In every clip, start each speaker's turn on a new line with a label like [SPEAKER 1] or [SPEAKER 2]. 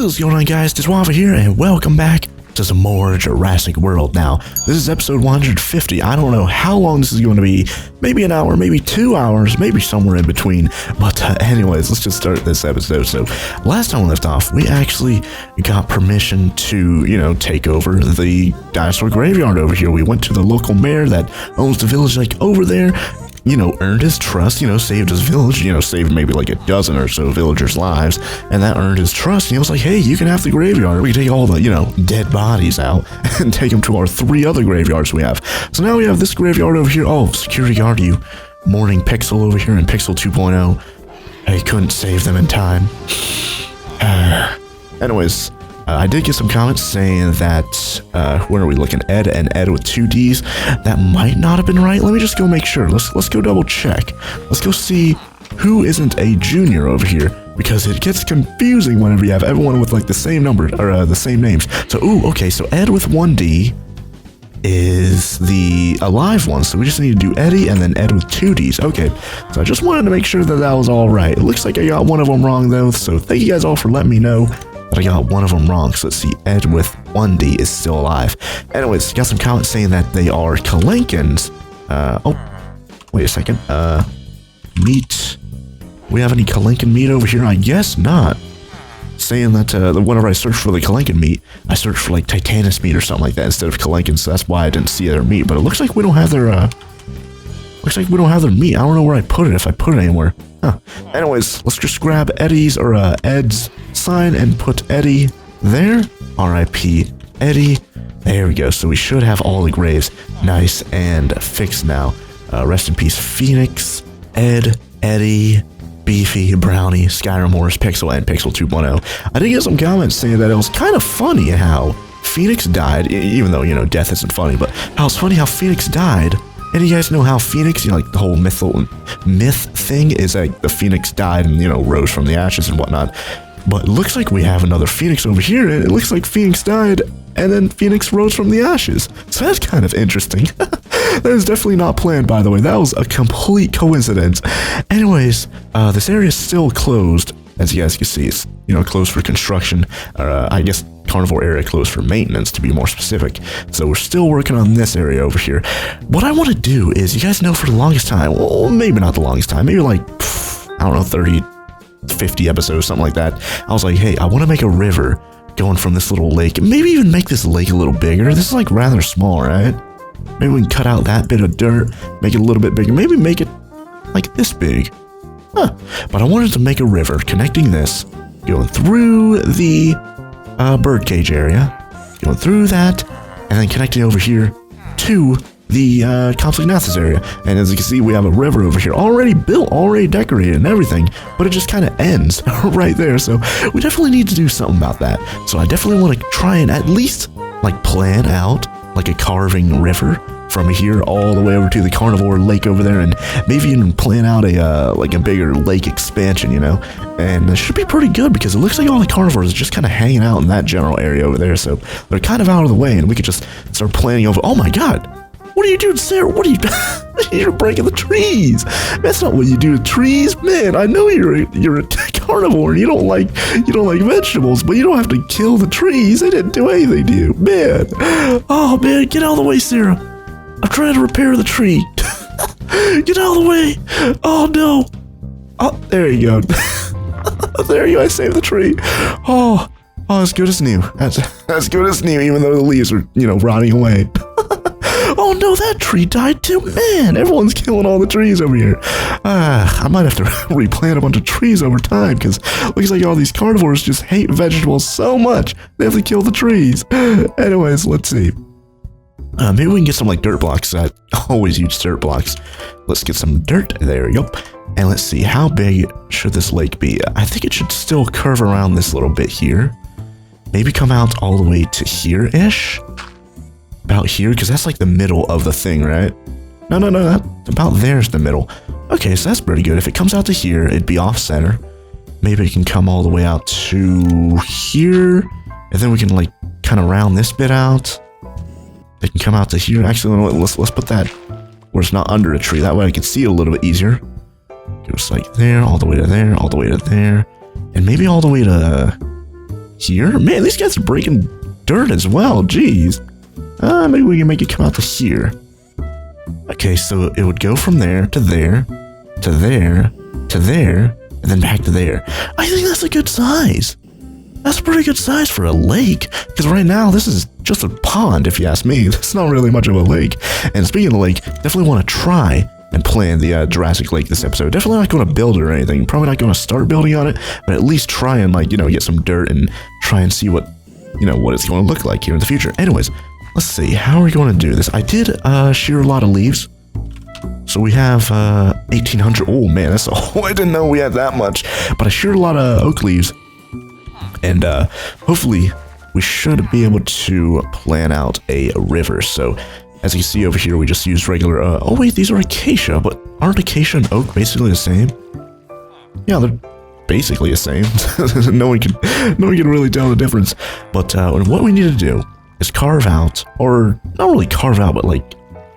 [SPEAKER 1] What is going on, guys? It's Waffle here, and welcome back to some more Jurassic World. Now, this is episode 150. I don't know how long this is going to be. Maybe an hour, maybe 2 hours, maybe somewhere in between. But anyways, let's just start this episode. So, last time we left off, we actually got permission to, take over the dinosaur graveyard over here. We went to the local mayor that owns the village, like, over there. Earned his trust, saved his village, saved maybe like a dozen or so villagers' lives, and that earned his trust. And he was like, hey, you can have the graveyard. We can take all the, dead bodies out and take them to our 3 other graveyards we have. So now we have this graveyard over here. Oh, security guard, you morning Pixel over here in Pixel 2.0. I couldn't save them in time. Anyways, I did get some comments saying that, where are we looking? Ed and Ed with 2 Ds. That might not have been right. Let me just go make sure. Let's go double check. Let's go see who isn't a junior over here, because it gets confusing whenever you have everyone with like the same number or the same names. So, okay. So Ed with 1 D is the alive one. So we just need to do Eddie and then Ed with 2 Ds. Okay. So I just wanted to make sure that was all right. It looks like I got one of them wrong though. So thank you guys all for letting me know. But I got one of them wrong, so let's see, Ed with 1 D is still alive. Anyways, got some comments saying that they are Kalenkins. Wait a second, meat. We have any Kalenkin meat over here? I guess not. Saying that, whenever I search for the Kalenkin meat, I search for like Titanus meat or something like that instead of Kalenkin, so that's why I didn't see their meat. But it looks like we don't have their, meat. I don't know where I put it, if I put it anywhere. Huh. Anyways, let's just grab Eddie's or Ed's sign and put Eddie there. R.I.P. Eddie. There we go. So we should have all the graves nice and fixed now. Rest in peace, Phoenix, Ed, Eddie, Beefy, Brownie, Skyrim Morris, Pixel, and Pixel 2.0. I did get some comments saying that it was kind of funny how Phoenix died, even though, death isn't funny, but how it's funny how Phoenix died. And you guys know how Phoenix, like the whole myth thing is like the Phoenix died and, rose from the ashes and whatnot. But it looks like we have another Phoenix over here, and it looks like Phoenix died and then Phoenix rose from the ashes. So that's kind of interesting. That is definitely not planned, by the way. That was a complete coincidence. Anyways, this area is still closed. As you guys can see, it's, closed for construction, or I guess carnivore area closed for maintenance, to be more specific. So we're still working on this area over here. What I want to do is, you guys know for the longest time, well, maybe not the longest time, maybe like, I don't know, 30, 50 episodes, something like that. I was like, hey, I want to make a river going from this little lake, and maybe even make this lake a little bigger. This is like rather small, right? Maybe we can cut out that bit of dirt, make it a little bit bigger, maybe make it like this big. But I wanted to make a river connecting this, going through the birdcage area, going through that, and then connecting over here to the Compsognathus area. And as you can see, we have a river over here already built, already decorated and everything, but it just kind of ends right there. So we definitely need to do something about that. So I definitely want to try and at least like plan out like a carving river from here all the way over to the carnivore lake over there, and maybe even plan out a bigger lake expansion, and it should be pretty good because it looks like all the carnivores are just kind of hanging out in that general area over there, so they're kind of out of the way, and we could just start planning over. Oh my god, what are you doing, Sarah? What are you you're breaking the trees. That's not what you do with trees, man. I know you're a carnivore and you don't like vegetables, but you don't have to kill the trees. They didn't do anything to you, man. Oh man, get out of the way, Sarah. I'm trying to repair the tree. Get out of the way. Oh no. Oh, there you go. There you go. I saved the tree. Oh, as good as new. As good as new, even though the leaves are, rotting away. Oh no, that tree died too. Man, everyone's killing all the trees over here. I might have to replant a bunch of trees over time, because it looks like all these carnivores just hate vegetables so much they have to kill the trees. Anyways, let's see. Maybe we can get some like dirt blocks. I always use dirt blocks. Let's get some dirt. There we go. And let's see, how big should this lake be? I think it should still curve around this little bit here. Maybe come out all the way to here-ish. About here, because that's like the middle of the thing, right? No, about there's the middle. Okay, so that's pretty good. If it comes out to here, it'd be off center. Maybe it can come all the way out to here, and then we can like kind of round this bit out. They can come out to here. Actually, let's put that where it's not under a tree. That way I can see it a little bit easier. Goes like there, all the way to there, all the way to there, and maybe all the way to here. Man, these guys are breaking dirt as well. Jeez. Maybe we can make it come out to here. Okay, so it would go from there to there, to there, to there, and then back to there. I think that's a good size. That's a pretty good size for a lake, because right now this is just a pond, if you ask me. It's not really much of a lake. And speaking of the lake, definitely want to try and plan the Jurassic Lake this episode. Definitely not going to build it or anything. Probably not going to start building on it, but at least try and get some dirt and try and see what it's going to look like here in the future. Anyways, let's see. How are we going to do this? I did shear a lot of leaves. So we have 1,800. Oh man, that's I didn't know we had that much. But I sheared a lot of oak leaves. And hopefully we should be able to plan out a river. So as you can see over here, we just used regular, oh wait, these are acacia, but aren't acacia and oak basically the same? Yeah, they're basically the same. no one can really tell the difference. But what we need to do is carve out, or not really carve out, but like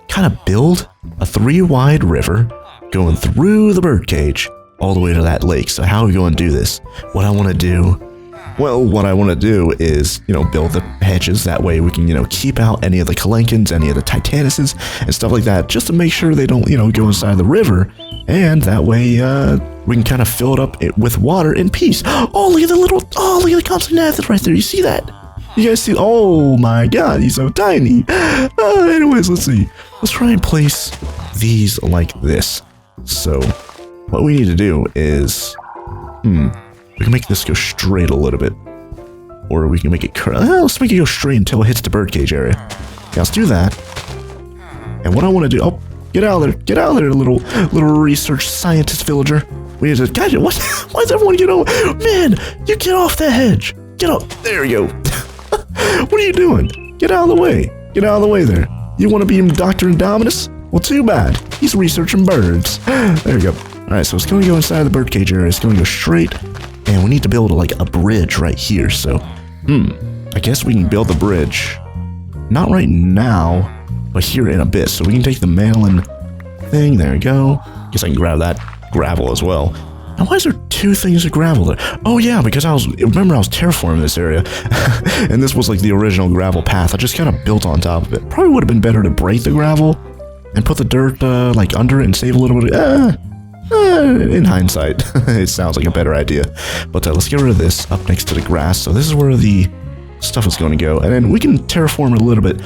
[SPEAKER 1] kind of build a 3-wide river going through the birdcage all the way to that lake. So how are we going to do this? What I want to do is, build the hedges. That way we can, keep out any of the Kalenkins, any of the Titanuses, and stuff like that, just to make sure they don't, go inside the river. And that way, we can kind of fill it up with water in peace. Oh, look at the Compsognathus right there. You see that? You guys see? Oh my god, he's so tiny. Anyways, let's see. Let's try and place these like this. So, what we need to do is, we can make this go straight a little bit. Or we can make it curl. Let's make it go straight until it hits the birdcage area. Yeah, let's do that. And what I want to do... Oh, get out of there. Get out of there, little research scientist villager. We need to... Guys, why does everyone get over... Man, you get off that hedge. Get off... There you go. What are you doing? Get out of the way. Get out of the way there. You want to be Dr. Indominus? Well, too bad. He's researching birds. There you go. Alright, so it's going to go inside the birdcage area. It's going to go straight... And we need to build like a bridge right here. So, I guess we can build the bridge. Not right now, but here in a bit. So we can take the mail-in thing. There we go. Guess I can grab that gravel as well. Now, why is there 2 things of gravel there? Oh yeah, because I was terraforming this area. And this was like the original gravel path. I just kind of built on top of it. Probably would have been better to break the gravel and put the dirt like under it and save a little bit of... in hindsight, it sounds like a better idea. But let's get rid of this up next to the grass. So this is where the stuff is going to go. And then we can terraform it a little bit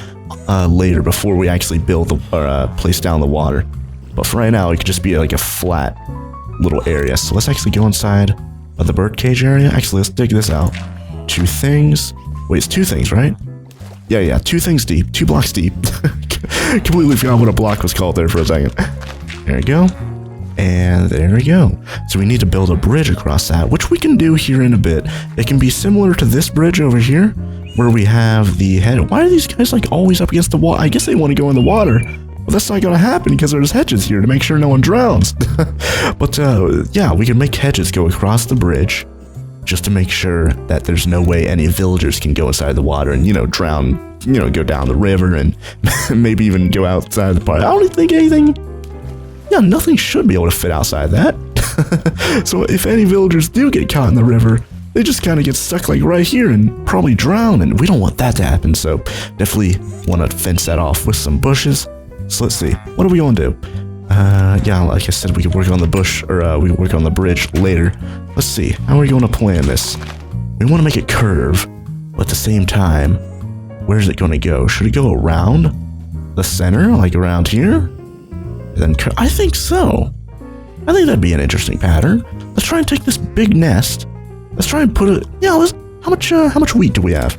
[SPEAKER 1] later before we actually build or place down the water. But for right now, it could just be like a flat little area. So let's actually go inside of the birdcage area. Actually, let's dig this out. 2 things. Wait, it's 2 things, right? Yeah, 2 things deep. 2 blocks deep. Completely forgot what a block was called there for a second. There we go. And there we go. So we need to build a bridge across that, which we can do here in a bit. It can be similar to this bridge over here, where we have the head. Why are these guys like always up against the wall? I guess they want to go in the water. Well, that's not going to happen because there's hedges here to make sure no one drowns. But yeah, we can make hedges go across the bridge just to make sure that there's no way any villagers can go inside the water and, drown, go down the river and maybe even go outside the park. I don't think anything... Yeah, nothing should be able to fit outside that. So if any villagers do get caught in the river, they just kind of get stuck like right here and probably drown, and we don't want that to happen. So definitely want to fence that off with some bushes. So let's see, what are we going to do? Yeah, like I said, we could work on the bush, or we can work on the bridge later. Let's see, how are we going to plan this? We want to make it curve, but at the same time, where's it going to go? Should it go around the center, like around here? Then I think so. I think that'd be an interesting pattern. Let's try and take this big nest. Let's try and put it. Yeah, how much wheat do we have?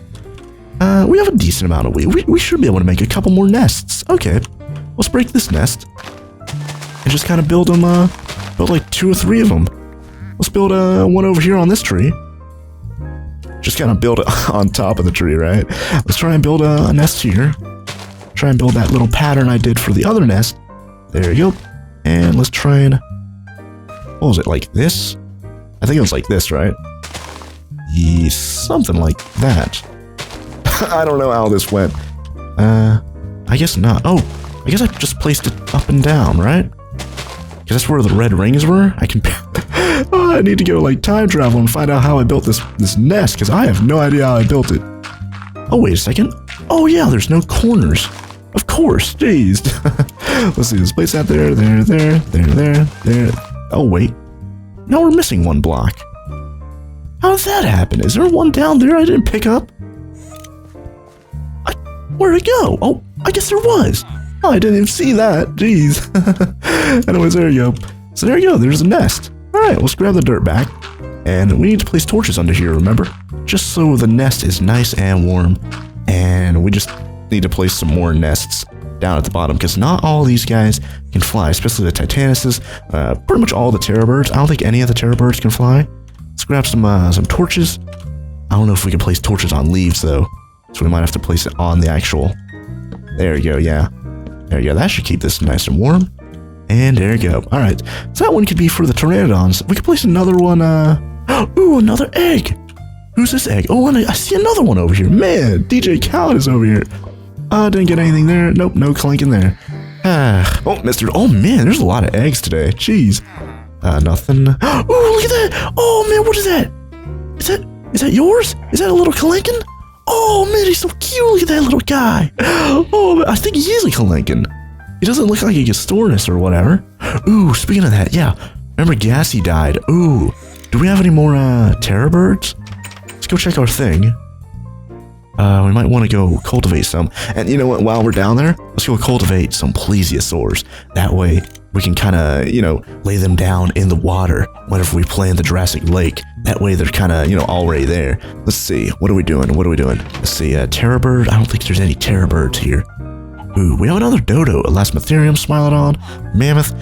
[SPEAKER 1] We have a decent amount of wheat. We should be able to make a couple more nests. Okay, let's break this nest and just kind of build them. Build like 2 or 3 of them. Let's build one over here on this tree. Just kind of build it on top of the tree, right? Let's try and build a nest here. Try and build that little pattern I did for the other nest. There you go. And let's try and... What was it, like this? I think it was like this, right? Yeah, something like that. I don't know how this went. I guess not. Oh, I guess I just placed it up and down, right? Because that's where the red rings were? I I need to go like time travel and find out how I built this nest, because I have no idea how I built it. Oh, wait a second. Oh yeah, there's no corners. Of course, jeez. Let's see, this place out there, there. Oh wait, now we're missing one block. How did that happen? Is there one down there I didn't pick up? Where'd it go? Oh, I guess there was. Oh, I didn't even see that. Jeez. Anyways, there you go. So there you go. There's a nest. All right, let's grab the dirt back. And we need to place torches under here, remember? Just so the nest is nice and warm. And we just need to place some more nests down at the bottom, because not all these guys can fly, especially the Titanuses. Pretty much all the terror birds. I don't think any of the terror birds can fly. Let's grab some torches. I don't know if we can place torches on leaves, though. So we might have to place it on the actual... There you go, yeah. There you go, that should keep this nice and warm. And there you go. Alright, so that one could be for the Pteranodons. We could place another one, Ooh, another egg! Who's this egg? Oh, and I see another one over here. Man, DJ Khaled is over here. Didn't get anything there. Nope, no clanking there. Oh, Mr. Oh, man, there's a lot of eggs today. Jeez. Nothing. Ooh, look at that! Oh, man, what is that? Is that yours? Is that a little Kalenkin? Oh, man, he's so cute. Look at that little guy. Oh, man, I think he is a Kalenkin. He doesn't look like a Gastornis or whatever. Ooh, speaking of that, yeah. Remember Gassy died. Ooh, do we have any more, terror birds? Let's go check our thing. We might want to go cultivate some. And you know what, while we're down there, let's go cultivate some plesiosaurs. That way, we can kind of, lay them down in the water whenever we play in the Jurassic Lake. That way they're kind of, already there. Let's see, what are we doing? Let's see, terror bird. I don't think there's any terror birds here. Ooh, we have another dodo, a Lasmatherium, Smilodon, Mammoth.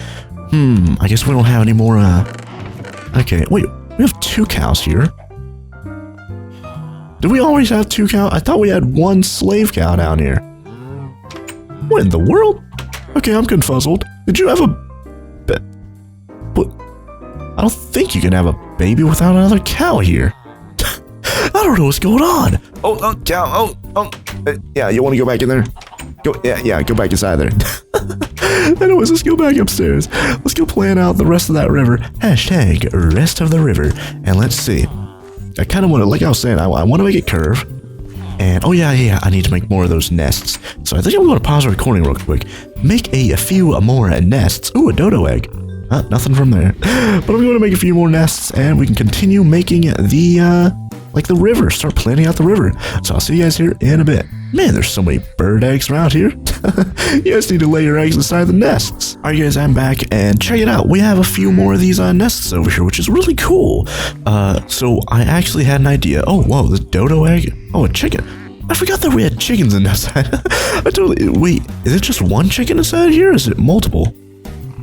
[SPEAKER 1] I guess we don't have any more, Okay, wait, we have 2 cows here. Did we always have 2 cows? I thought we had 1 slave cow down here. What in the world? Okay, I'm confuzzled. Did you have a... What? I don't think you can have a baby without another cow here. I don't know what's going on. Oh, cow. Yeah, you want to go back in there? Go back inside there. Anyways, let's go back upstairs. Let's go plan out the rest of that river. Hashtag rest of the river. And let's see. I kind of want to, like I was saying, I want to make it curve. And, oh yeah, I need to make more of those nests. So I think I'm going to pause the recording real quick. Make a few more nests. Ooh, a dodo egg. Nothing from there. But I'm going to make a few more nests, and we can continue making the river. Start planning out the river. So I'll see you guys here in a bit. Man, there's so many bird eggs around here. You guys need to lay your eggs inside the nests. Alright guys, I'm back, and check it out. We have a few more of these nests over here, which is really cool. So I actually had an idea. Oh, whoa, this dodo egg? Oh, a chicken. I forgot that we had chickens in this side. Wait, is it just one chicken inside here, or is it multiple?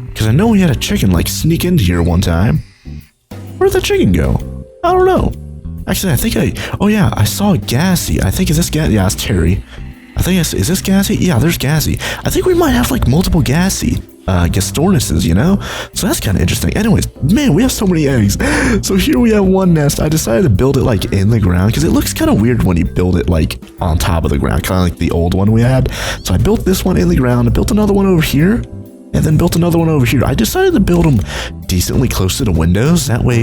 [SPEAKER 1] Because I know we had a chicken, sneak into here one time. Where'd the chicken go? I don't know. Actually, I think I saw Gassy. I think, is this Gassy? Yeah, it's Terry. Is this Gassy? Yeah, there's Gassy. I think we might have, multiple Gassy. Gastornises, So that's kind of interesting. Anyways, man, we have so many eggs. So here we have one nest. I decided to build it, in the ground, because it looks kind of weird when you build it, on top of the ground, kind of like the old one we had. So I built this one in the ground. I built another one over here. And then built another one over here. I decided to build them decently close to the windows. That way,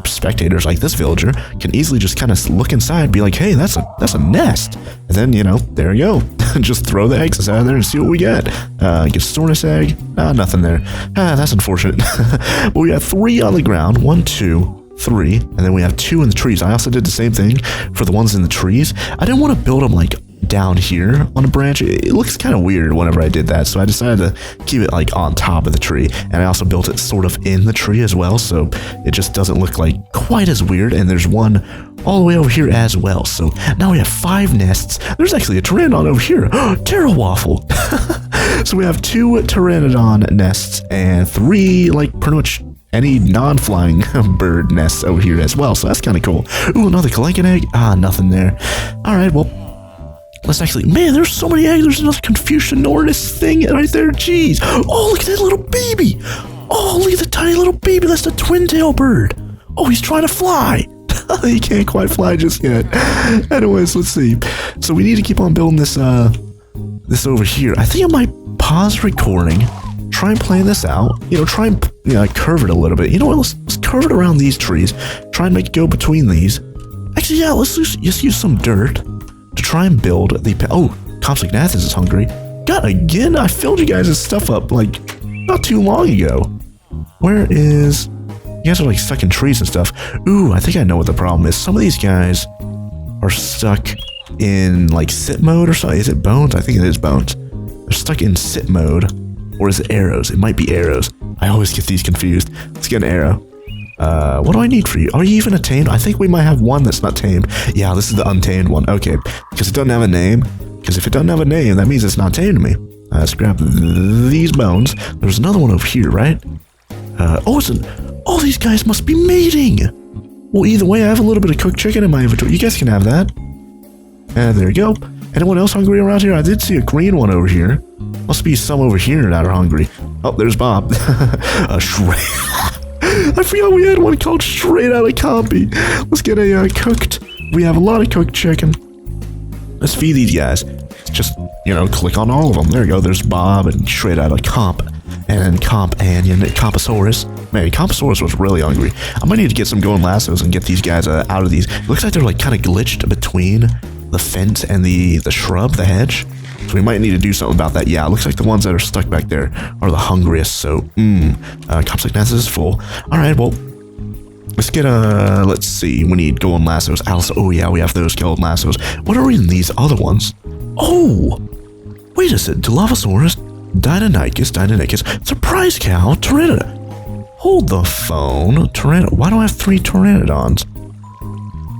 [SPEAKER 1] spectators like this villager can easily just kind of look inside and be like, hey, that's a nest. And then, there you go. Just throw the eggs inside there and see what we get. Gastornis egg. Nothing there. That's unfortunate. But we have 3 on the ground. 1, 2, 3. And then we have 2 in the trees. I also did the same thing for the ones in the trees. I didn't want to build them down here on a branch. It looks kind of weird whenever I did that, so I decided to keep it on top of the tree, and I also built it sort of in the tree as well, so it just doesn't look quite as weird. And there's one all the way over here as well, so now we have 5 nests. There's actually a Pteranodon over here. Terra Waffle. So we have 2 Pteranodon nests and 3 pretty much any non-flying bird nests over here as well, so that's kind of cool. Ooh, another Kalenkin egg. Nothing there. Alright, well, let's actually... Man, there's so many eggs. There's another Confucianornis thing right there. Jeez. Oh, look at that little baby. Oh, look at the tiny little baby. That's the twin-tail bird. Oh, he's trying to fly. He can't quite fly just yet. Anyways, let's see. So we need to keep on building this over here. I think I might pause recording, try and plan this out. Try and curve it a little bit. You know what? Let's curve it around these trees. Try and make it go between these. Actually, yeah, let's just use some dirt to try and build the... Oh, Compsognathus is hungry. God, again, I filled you guys' stuff up, like, not too long ago. Where is... You guys are, like, stuck in trees and stuff. Ooh, I think I know what the problem is. Some of these guys are stuck in, like, sit mode or something. Is it bones? I think it is bones. They're stuck in sit mode. Or is it arrows? It might be arrows. I always get these confused. Let's get an arrow. What do I need for you? Are you even a tamed? I think we might have one that's not tamed. Yeah, this is the untamed one. Okay, because it doesn't have a name. Because if it doesn't have a name, that means it's not tamed to me. Let's grab these bones. There's another one over here, right? Oh, these guys must be mating. Well, either way, I have a little bit of cooked chicken in my inventory. You guys can have that. And there you go. Anyone else hungry around here? I did see a green one over here. Must be some over here that are hungry. Oh, there's Bob. I forgot we had one called Straight Outta Compy. Let's get a cooked. We have a lot of cooked chicken. Let's feed these guys. Just, click on all of them. There you go. There's Bob and Straight Outta Comp. And Companion, Composaurus. Man, Composaurus was really hungry. I might need to get some going lassos and get these guys out of these. It looks like they're like kind of glitched between the fence and the shrub, the hedge. So we might need to do something about that. Yeah, it looks like the ones that are stuck back there are the hungriest. So, Compsognathus is full. All right, well, let's get let's see. We need golden lassos. Alice, oh yeah, we have those golden lassos. What are in these other ones? Oh, wait a second. Dilophosaurus, Deinonychus, Surprise Cow, Pteranodon. Hold the phone. Why do I have 3 Pteranodons?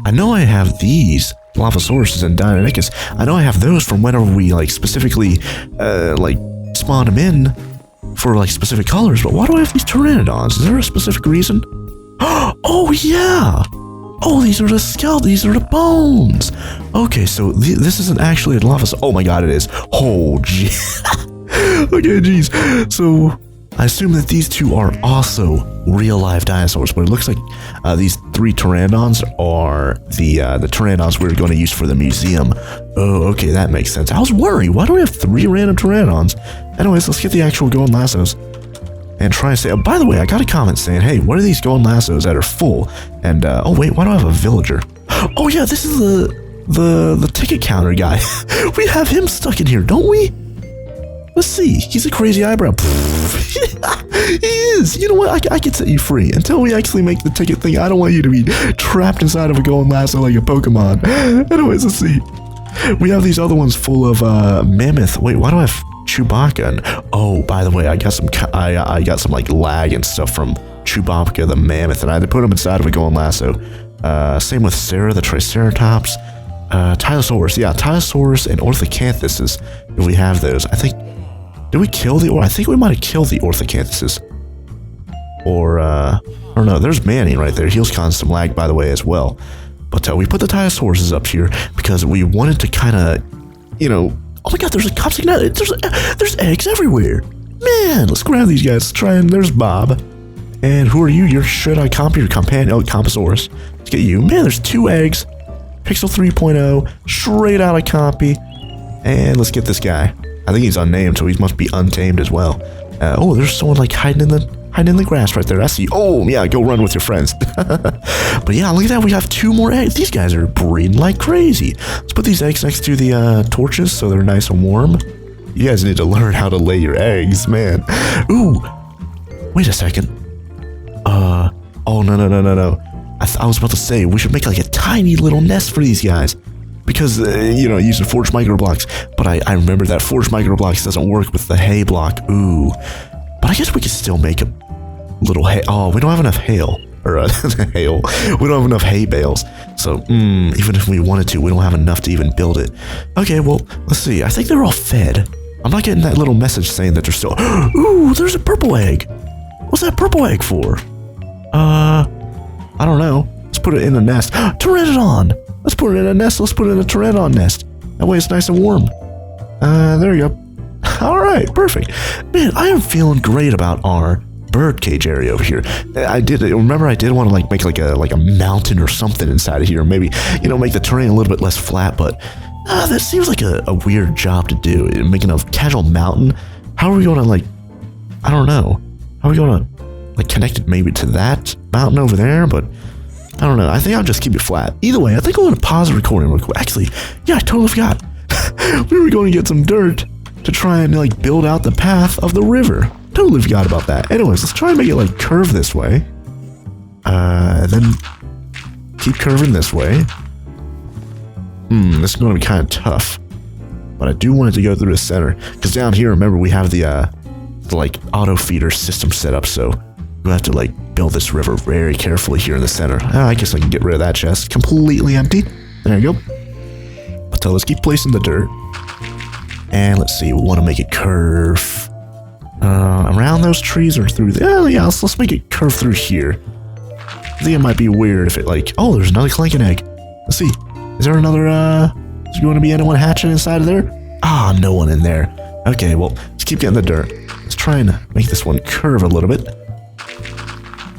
[SPEAKER 1] I know I have these. Dilophosaurus and Deinonychus. I know I have those from whenever we specifically spawn them in for specific colors, but why do I have these Pteranodons? Is there a specific reason? Oh yeah! Oh, these are the skeletons, these are the bones! Okay, so this isn't actually a Dilophosaurus. Oh my god, it is. Oh gee. Okay, geez. So I assume that these two are also real live dinosaurs, but it looks like these 3 Pteranodons are the Pteranodons we're going to use for the museum. Oh, okay, that makes sense. I was worried, why do we have 3 random Pteranodons? Anyways, let's get the actual golden lassos and try and say, oh, by the way, I got a comment saying, hey, what are these golden lassos that are full? And, oh wait, why do I have a villager? Oh yeah, this is the ticket counter guy. We have him stuck in here, don't we? Let's see. He's a crazy eyebrow. He is. You know what? I can set you free. Until we actually make the ticket thing, I don't want you to be trapped inside of a golden lasso like a Pokemon. Anyways, let's see. We have these other ones full of mammoth. Wait, why do I have Chewbacca? And, oh, by the way, I got some lag and stuff from Chewbacca the mammoth, and I had to put him inside of a golden lasso. Same with Sarah the Triceratops. Tylosaurus. Yeah, Tylosaurus and Orthocanthuses. If we have those, I think. Did we kill I think we might have killed the Orthocanthuses. Or no, there's Manning right there. He's causing some lag, by the way, as well. But we put the Tylosaurus up here because we wanted to kind of, oh my god, there's a Compsognathus. There's eggs everywhere. Man, let's grab these guys. Let's try and there's Bob. And who are you? You're Straight-Outta Compy, your companion. Oh, Composaurus. Let's get you. Man, there's 2 eggs. Pixel 3.0, Straight-Outta Compy. And let's get this guy. I think he's unnamed, so he must be untamed as well. Oh, there's someone hiding in the grass right there. I see. Oh, yeah, go run with your friends. But yeah, look at that. We have 2 more eggs. These guys are breeding like crazy. Let's put these eggs next to the torches so they're nice and warm. You guys need to learn how to lay your eggs, man. Ooh, wait a second. Oh, no. I was about to say, we should make a tiny little nest for these guys. Because, using forged microblocks. But I remember that forged microblocks doesn't work with the hay block. Ooh. But I guess we could still make a little hay. Oh, we don't have enough hail. Or, hail. We don't have enough hay bales. So, even if we wanted to, we don't have enough to even build it. Okay, well, let's see. I think they're all fed. I'm not getting that little message saying that they're still... Ooh, there's a purple egg. What's that purple egg for? I don't know. Let's put it in a nest. Pteranodon! Let's put it in a nest. Let's put it in a Pteranodon nest. That way it's nice and warm. There you go. All right, perfect. Man, I am feeling great about our birdcage area over here. I did want to make like a mountain or something inside of here. Maybe, make the terrain a little bit less flat, but that seems like a weird job to do. Making a casual mountain. How are we going to I don't know. How are we gonna, like, connect it maybe to that mountain over there? But I don't know. I think I'll just keep it flat. Either way, I think I'm gonna pause the recording real quick. Actually, yeah, I totally forgot. We were going to get some dirt to try and, like, build out the path of the river. Totally forgot about that. Anyways, let's try and make it, like, curve this way. Then keep curving this way. This is going to be kind of tough. But I do want it to go through the center. Because down here, remember, we have the like, auto feeder system set up. So we'll have to, like, build this river very carefully here in the center. I guess I can get rid of that chest. Completely empty. There you go. So let's keep placing the dirt. And let's see, we want to make it curve around those trees or through the... Oh, yeah, let's make it curve through here. I think it might be weird if it, like... Oh, there's another clanking egg. Let's see. Is there another, is there going to be anyone hatching inside of there? Ah, no one in there. Okay, well, let's keep getting the dirt. Let's try and make this one curve a little bit.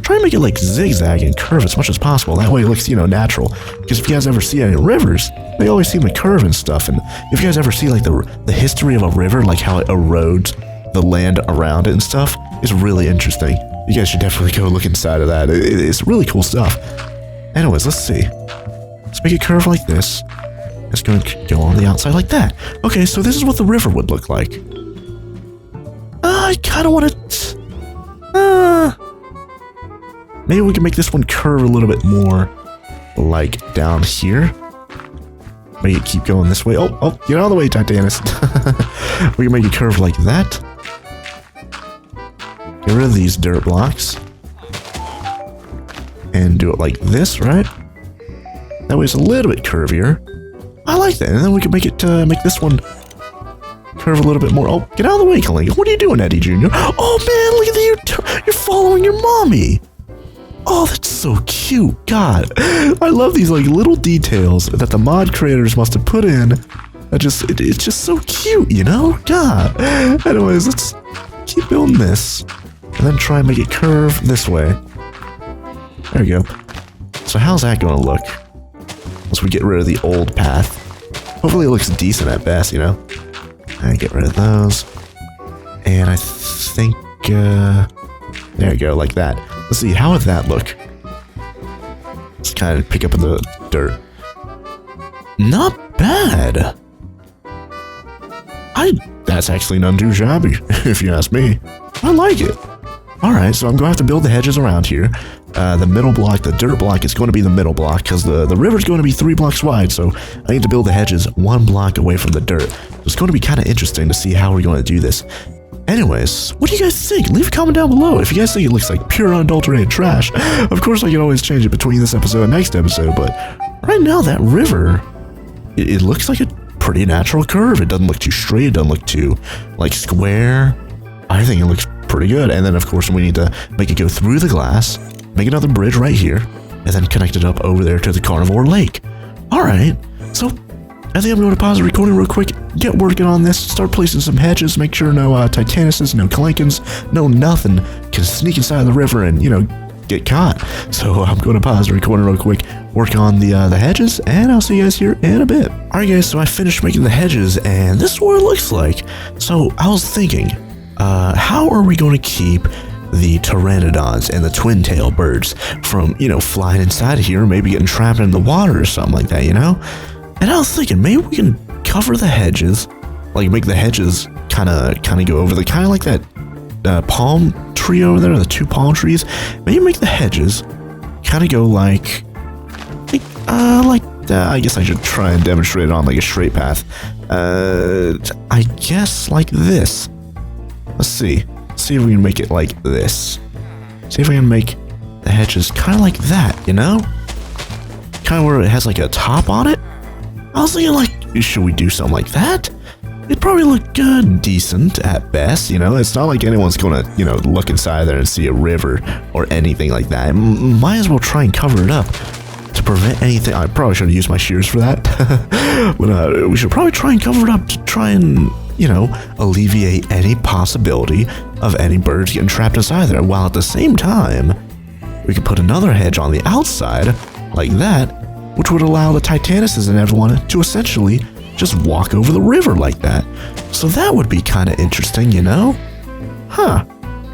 [SPEAKER 1] Try and make it, like, zigzag and curve as much as possible. That way it looks, you know, natural. Because if you guys ever see any rivers, they always seem to curve and stuff. And if you guys ever see, like, the history of a river, like how it erodes the land around it and stuff, it's really interesting. You guys should definitely go look inside of that. It's really cool stuff. Anyways, let's see. Let's make it curve like this. It's going to go on the outside like that. Okay, so this is what the river would look like. I kind of want to... maybe we can make this one curve a little bit more, like, down here. Make it keep going this way. Oh, get out of the way, Titanus. We can make it curve like that. Get rid of these dirt blocks. And do it like this, right? That way it's a little bit curvier. I like that. And then we can make it, make this one curve a little bit more. Oh, get out of the way, Kalinga. What are you doing, Eddie Jr.? Oh, man, look at you. You're following your mommy. Oh, that's so cute. God, I love these, like, little details that the mod creators must have put in. It's just so cute, you know? God. Anyways, let's keep building this. And then try and make it curve this way. There we go. So how's that going to look? Once we get rid of the old path. Hopefully it looks decent at best, you know? And get rid of those. And I think, there you go, like that. Let's see, how would that look? Let's kind of pick up in the dirt. Not bad. That's actually none too shabby, if you ask me. I like it. Alright, so I'm going to have to build the hedges around here. The middle block, the dirt block, is going to be the middle block, because the river's going to be 3 blocks wide, so I need to build the hedges 1 block away from the dirt. So it's going to be kind of interesting to see how we're going to do this. Anyways, what do you guys think? Leave a comment down below if you guys think it looks like pure unadulterated trash. Of course, I can always change it between this episode and next episode, but right now, that river, it looks like a pretty natural curve. It doesn't look too straight. It doesn't look too, like, square. I think it looks pretty good. And then, of course, we need to make it go through the glass, make another bridge right here, and then connect it up over there to the carnivore lake. All right, so I think I'm going to pause the recording real quick, get working on this, start placing some hedges, make sure no Titanuses, no Calankins, no nothing can sneak inside the river and, you know, get caught. So I'm going to pause the recording real quick, work on the hedges, and I'll see you guys here in a bit. All right, guys, so I finished making the hedges, and this is what it looks like. So I was thinking, how are we going to keep the pteranodons and the twin-tail birds from, you know, flying inside of here, maybe getting trapped in the water or something like that, you know? And I was thinking, maybe we can cover the hedges, like make the hedges kind of go over the, kind of like that palm tree over there, the 2 palm trees. Maybe make the hedges kind of go like I guess I should try and demonstrate it on like a straight path. I guess like this. Let's see if we can make it like this. See if we can make the hedges kind of like that, you know? Kind of where it has like a top on it. I was thinking, like, should we do something like that? It'd probably look good, decent at best, you know? It's not like anyone's gonna, you know, look inside there and see a river or anything like that. Might as well try and cover it up to prevent anything. I probably should have used my shears for that. But we should probably try and cover it up to try and, you know, alleviate any possibility of any birds getting trapped inside there, while at the same time, we could put another hedge on the outside, like that, which would allow the Titanuses and everyone to essentially just walk over the river like that. So that would be kind of interesting, you know? Huh.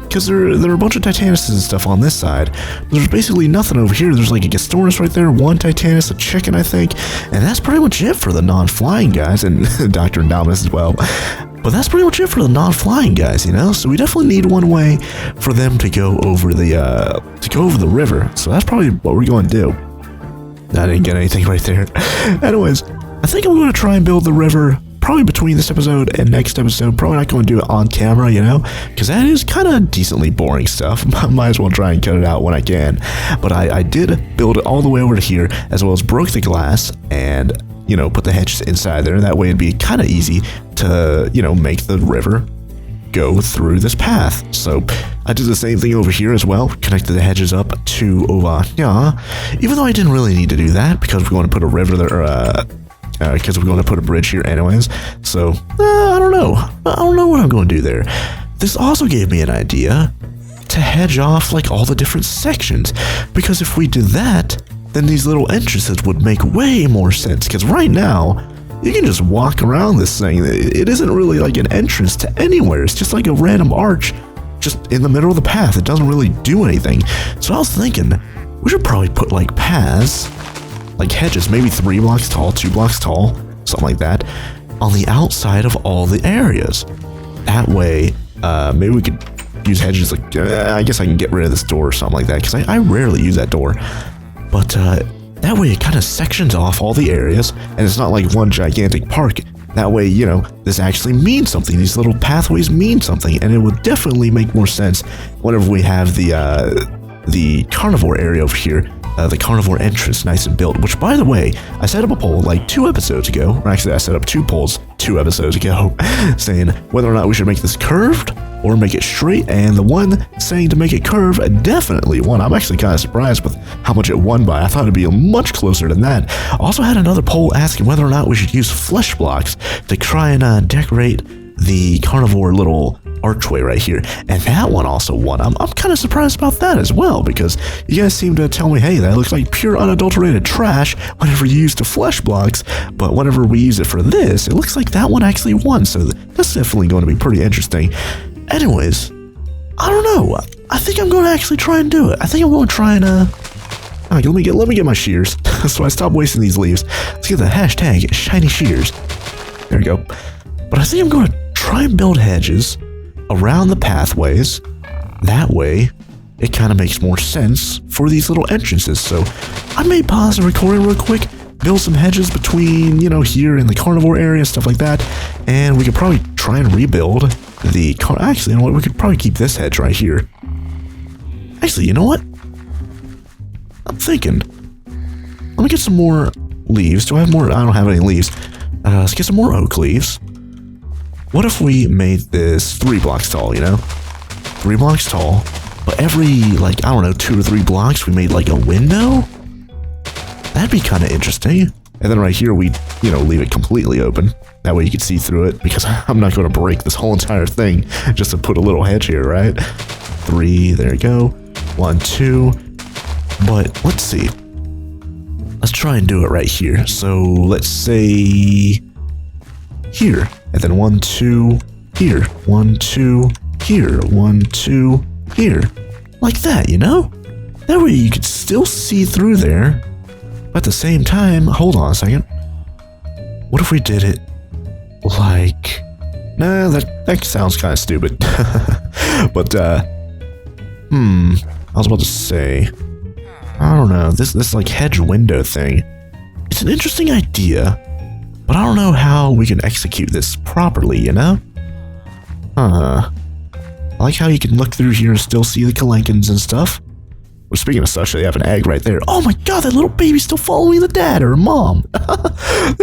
[SPEAKER 1] because there are a bunch of Titanuses and stuff on this side. There's basically nothing over here. There's like a Gastornis right there, one Titanus, a chicken, I think, and that's pretty much it for the non-flying guys, and Dr. Indominus as well. But that's pretty much it for the non-flying guys, you know? So we definitely need one way for them to go over the river. So that's probably what we're going to do. I didn't get anything right there. Anyways, I think I'm going to try and build the river probably between this episode and next episode. Probably not going to do it on camera, you know, because that is kind of decently boring stuff. Might as well try and cut it out when I can. But I did build it all the way over to here, as well as broke the glass and, you know, put the hedges inside there. That way it'd be kind of easy to, you know, make the river go through this path. So I did the same thing over here as well, connected the hedges up to over here, even though I didn't really need to do that because we're going to put a river there, because we're going to put a bridge here anyways. So I don't know what I'm going to do there. This also gave me an idea to hedge off like all the different sections, because if we did that, then these little entrances would make way more sense, because right now you can just walk around this thing. It isn't really like an entrance to anywhere. It's just like a random arch just in the middle of the path. It doesn't really do anything. So I was thinking we should probably put like paths, like hedges, maybe 3 blocks tall, 2 blocks tall, something like that, on the outside of all the areas. That way, maybe we could use hedges like, I guess I can get rid of this door or something like that, because I rarely use that door. But that way it kind of sections off all the areas, and it's not like one gigantic park. That way, you know, this actually means something. These little pathways mean something, and it would definitely make more sense whenever we have the carnivore area over here, the carnivore entrance nice and built, which, by the way, I set up a poll like 2 episodes ago, or actually I set up 2 polls 2 episodes ago, saying whether or not we should make this curved or make it straight, and the one saying to make it curve definitely won. I'm actually kind of surprised with how much it won by. I thought it'd be much closer than that. Also had another poll asking whether or not we should use flesh blocks to try and decorate the carnivore little archway right here, and that one also won. I'm kind of surprised about that as well, because you guys seem to tell me, hey, that looks like pure unadulterated trash whenever you use the flesh blocks, but whenever we use it for this, it looks like that one actually won, so that's definitely going to be pretty interesting. Anyways, I don't know. I think I'm going to actually try and do it. I think I'm going to try and let me get my shears so I stop wasting these leaves. Let's get the hashtag shiny shears. There we go. But I think I'm going to try and build hedges around the pathways. That way it kind of makes more sense for these little entrances. So I may pause the recording real quick, build some hedges between, you know, here in the carnivore area, stuff like that, and we could probably try and rebuild the actually, you know what, we could probably keep this hedge right here. Actually, you know what, I'm thinking, let me get some more leaves. Do I have more? I don't have any leaves. Let's get some more oak leaves. What if we made this 3 blocks tall, you know? 3 blocks tall, but every, like, I don't know, 2 or 3 blocks we made like a window? That'd be kind of interesting. And then right here we, you know, leave it completely open. That way you can see through it, because I'm not going to break this whole entire thing just to put a little hedge here, right? 3, there you go. 1, 2. But let's see. Let's try and do it right here. So let's say here, and then 1, 2, here, 1, 2, here, 1, 2, here, like that, you know? That way you could still see through there, but at the same time, hold on a second. What if we did it like, nah, that sounds kind of stupid. But I was about to say, I don't know, this like hedge window thing, it's an interesting idea, but I don't know how we can execute this properly, you know? I like how you can look through here and still see the Kalenkins and stuff. Well, speaking of such, they have an egg right there. Oh my god, that little baby's still following the dad or mom.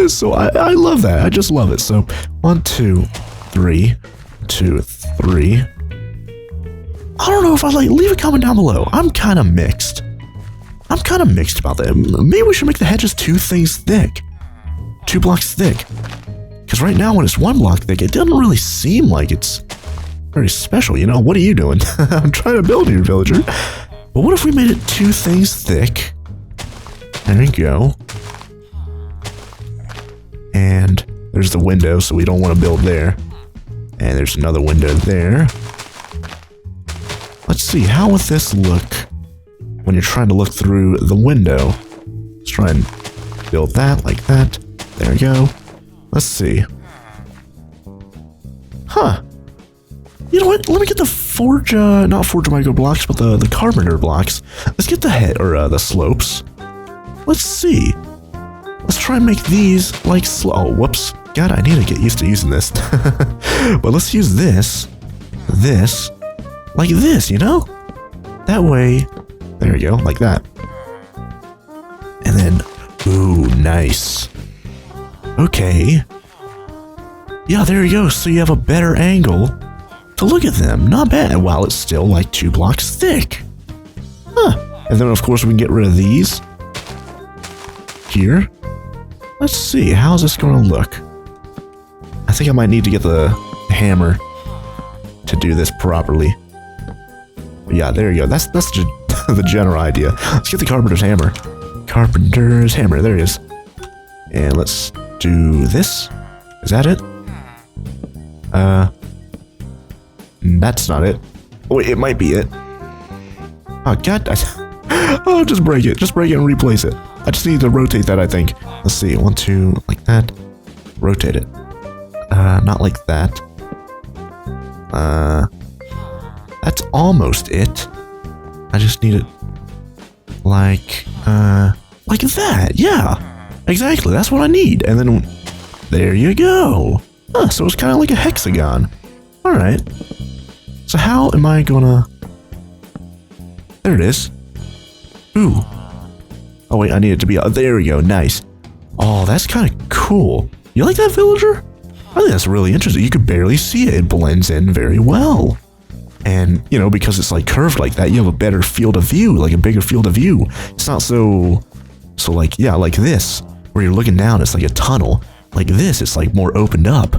[SPEAKER 1] So I love that. I just love it. So 1, 2, 3, 2, 3. I don't know if I'd like, leave a comment down below. I'm kind of mixed about that. Maybe we should make the hedges 2 things thick. 2 blocks thick. Because right now when it's 1 block thick, it doesn't really seem like it's very special, you know? What are you doing? I'm trying to build here, villager. But what if we made it 2 things thick? There you go. And there's the window, so we don't want to build there. And there's another window there. see, how would this look when you're trying to look through the window? Let's try and build that like that. There we go. Let's see. Huh. You know what? Let me get the not forge micro blocks, but the carpenter blocks. Let's get the head, or the slopes. Let's see. Let's try and make these like oh, whoops. God, I need to get used to using this. But let's use this, like this, you know? That way, there we go, like that. And then, ooh, nice. Okay. Yeah, there you go. So you have a better angle to look at them. Not bad. While it's still like 2 blocks thick. Huh. And then, of course, we can get rid of these. Here. Let's see. How's this going to look? I think I might need to get the hammer to do this properly. But yeah, there you go. That's just the general idea. Let's get the carpenter's hammer. Carpenter's hammer. There it is. And let's do this. Is that it? That's not it. Oh, wait, it might be it. Oh, God. Oh, just break it. Just break it and replace it. I just need to rotate that, I think. Let's see. 1, 2, like that. Rotate it. Not like that. That's almost it. I just need it like that. Yeah, exactly. That's what I need. And then there you go. Huh, so it's kind of like a hexagon. All right. So how am I gonna? There it is. Ooh. Oh wait, I need it to be. There we go. Nice. Oh, that's kind of cool. You like that, villager? I think that's really interesting. You could barely see it. It blends in very well. And, you know, because it's like curved like that, you have a better field of view, like a bigger field of view. It's not so like, yeah, like this, where you're looking down, it's like a tunnel. Like this, it's like more opened up.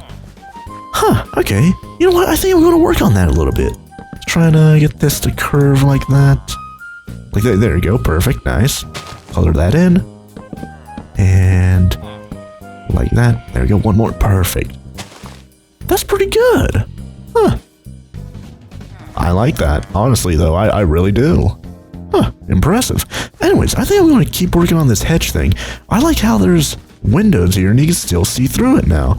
[SPEAKER 1] Huh, okay. You know what? I think I'm going to work on that a little bit. Trying to get this to curve like that. Like that. There you go. Perfect. Nice. Color that in. And like that. There we go. One more. Perfect. That's pretty good. Huh. I like that. Honestly, though, I really do. Huh. Impressive. Anyways, I think I'm going to keep working on this hedge thing. I like how there's windows here and you can still see through it now.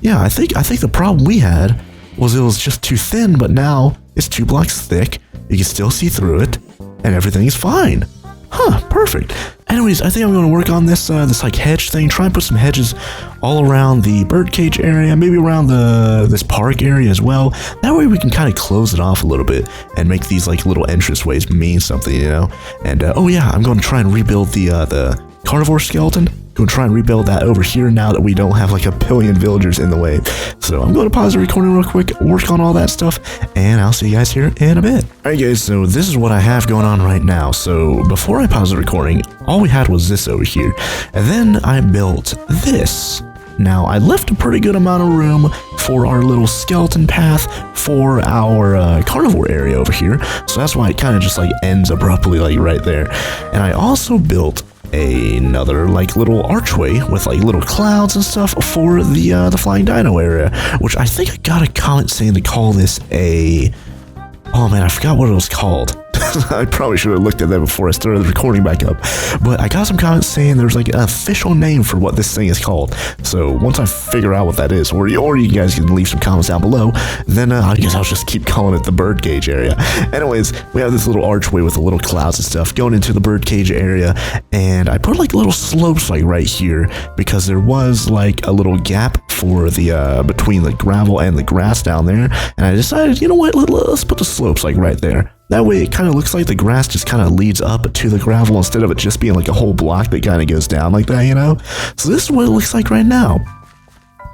[SPEAKER 1] Yeah, I think the problem we had was it was just too thin, but now it's 2 blocks thick. You can still see through it, and everything's fine. Huh, perfect. Anyways, I think I'm going to work on this like hedge thing. Try and put some hedges all around the birdcage area, maybe around this park area as well. That way we can kind of close it off a little bit and make these like little entranceways mean something, you know. And oh yeah, I'm going to try and rebuild the carnivore skeleton. Going to try and rebuild that over here now that we don't have like a billion villagers in the way. So I'm going to pause the recording real quick, work on all that stuff, and I'll see you guys here in a bit. Alright guys, so this is what I have going on right now. So before I pause the recording, all we had was this over here. And then I built this. Now, I left a pretty good amount of room for our little skeleton path for our carnivore area over here. So that's why it kind of just like ends abruptly like right there. And I also built another like little archway with like little clouds and stuff for the flying dino area, which I think I got a comment saying to call this a, oh man, I forgot what it was called. I probably should have looked at that before I started the recording back up, but I got some comments saying there's like an official name for what this thing is called. So once I figure out what that is, or you guys can leave some comments down below, then I guess I'll just keep calling it the birdcage area. Anyways, we have this little archway with the little clouds and stuff going into the birdcage area, and I put like little slopes like right here because there was like a little gap for the between the gravel and the grass down there, and I decided, you know what, let's put the slopes like right there. That way it kind of looks like the grass just kind of leads up to the gravel instead of it just being like a whole block that kind of goes down like that, you know? So this is what it looks like right now.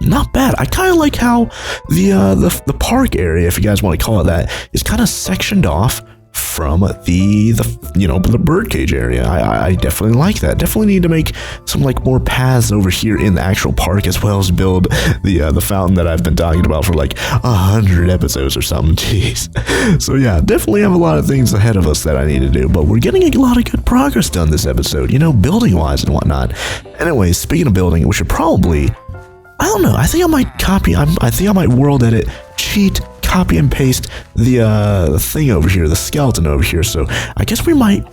[SPEAKER 1] Not bad. I kind of like how the park area, if you guys want to call it that, is kind of sectioned off from the birdcage area. I definitely like that. Definitely need to make some like more paths over here in the actual park, as well as build the fountain that I've been talking about for like 100 episodes or something. Jeez. So yeah, definitely have a lot of things ahead of us that I need to do, but we're getting a lot of good progress done this episode, you know, building wise and whatnot. Anyways, speaking of building, we should probably, I don't know, I think I might world edit, cheat, copy and paste the thing over here, the skeleton over here. So I guess we might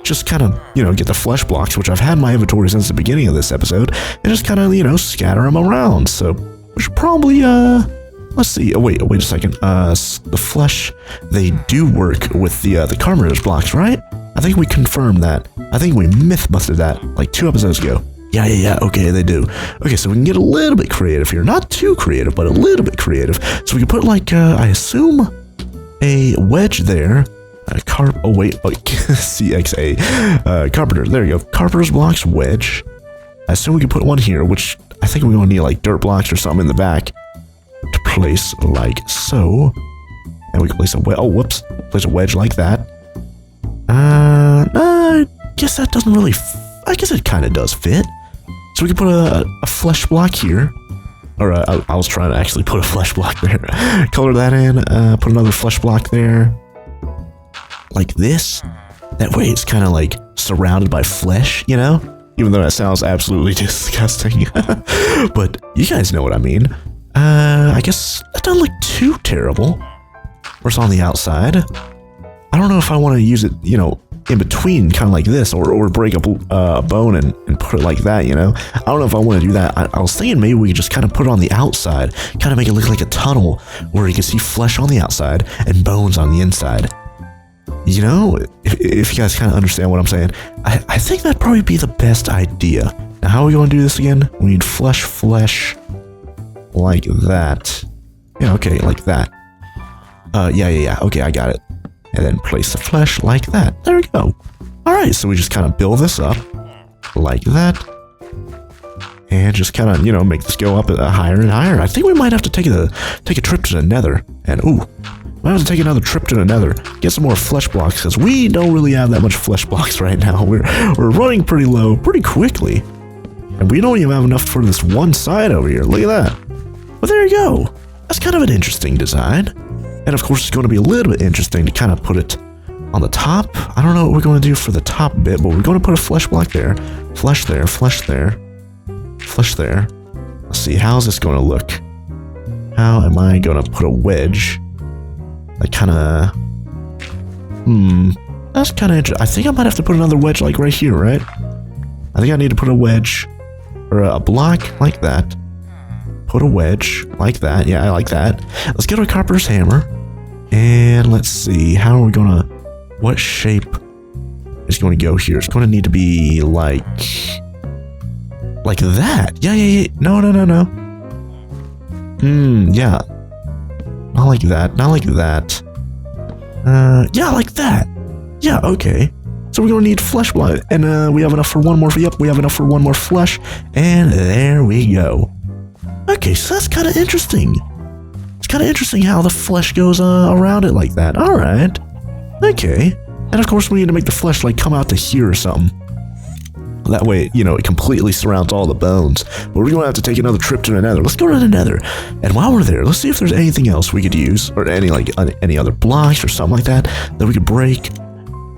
[SPEAKER 1] just kind of, get the flesh blocks, which I've had in my inventory since the beginning of this episode, and just kind of, scatter them around. So we should probably, let's see. Oh, wait a second. The flesh, they do work with the carpenter's blocks, right? I think we confirmed that. I think we myth-busted that like 2 episodes ago. Yeah. Okay, they do. Okay, so we can get a little bit creative here. Not too creative, but a little bit creative. So we can put like, I assume, a wedge there. CXA. Carpenter. There you go. Carpenter's blocks wedge. I assume we can put one here, which I think we're going to need like dirt blocks or something in the back to place like so. And we can place a wedge. Oh, whoops. Place a wedge like that. I guess that doesn't really. I guess it kind of does fit. So we can put a flesh block here. Or I was trying to actually put a flesh block there. Color that in. Put another flesh block there. Like this. That way it's kind of like surrounded by flesh, Even though that sounds absolutely disgusting. But you guys know what I mean. I guess that doesn't look too terrible. Where's on the outside? I don't know if I want to use it, in between, kind of like this, or break up a bone and put it like that, I don't know if I want to do that. I was thinking maybe we could just kind of put it on the outside, kind of make it look like a tunnel where you can see flesh on the outside and bones on the inside. If you guys kind of understand what I'm saying, I think that'd probably be the best idea. Now, how are we going to do this again? We need flesh, like that. Yeah, okay, like that. Yeah. Okay, I got it. And then place the flesh like that. There we go. All right, so we just kind of build this up like that. And just kind of, make this go up higher and higher. I think we might have to take a trip to the nether. And, might have to take another trip to the nether. Get some more flesh blocks, because we don't really have that much flesh blocks right now. We're running pretty low pretty quickly. And we don't even have enough for this one side over here. Look at that. But there you go. That's kind of an interesting design. And of course, it's going to be a little bit interesting to kind of put it on the top. I don't know what we're going to do for the top bit, but we're going to put a flesh block there. Flesh there, flesh there, flesh there. Let's see, how's this going to look? How am I going to put a wedge? Like kind of... That's kind of interesting. I think I might have to put another wedge like right here, right? I think I need to put a wedge or a block like that. Put a wedge like that. Yeah, I like that. Let's get our carpenter's hammer. And let's see. How are we going to... What shape is going to go here? It's going to need to be like... Like that. Yeah. No. Yeah. Not like that. Not like that. Yeah, like that. Yeah, okay. So we're going to need flesh block. And we have enough for one more. Yep, we have enough for one more flesh. And there we go. Okay, so that's kind of interesting. It's kind of interesting how the flesh goes around it like that. All right. Okay. And of course, we need to make the flesh like come out to here or something. That way, it completely surrounds all the bones. But we're going to have to take another trip to the nether. Let's go to the nether. And while we're there, let's see if there's anything else we could use. Or any other blocks or something like that we could break.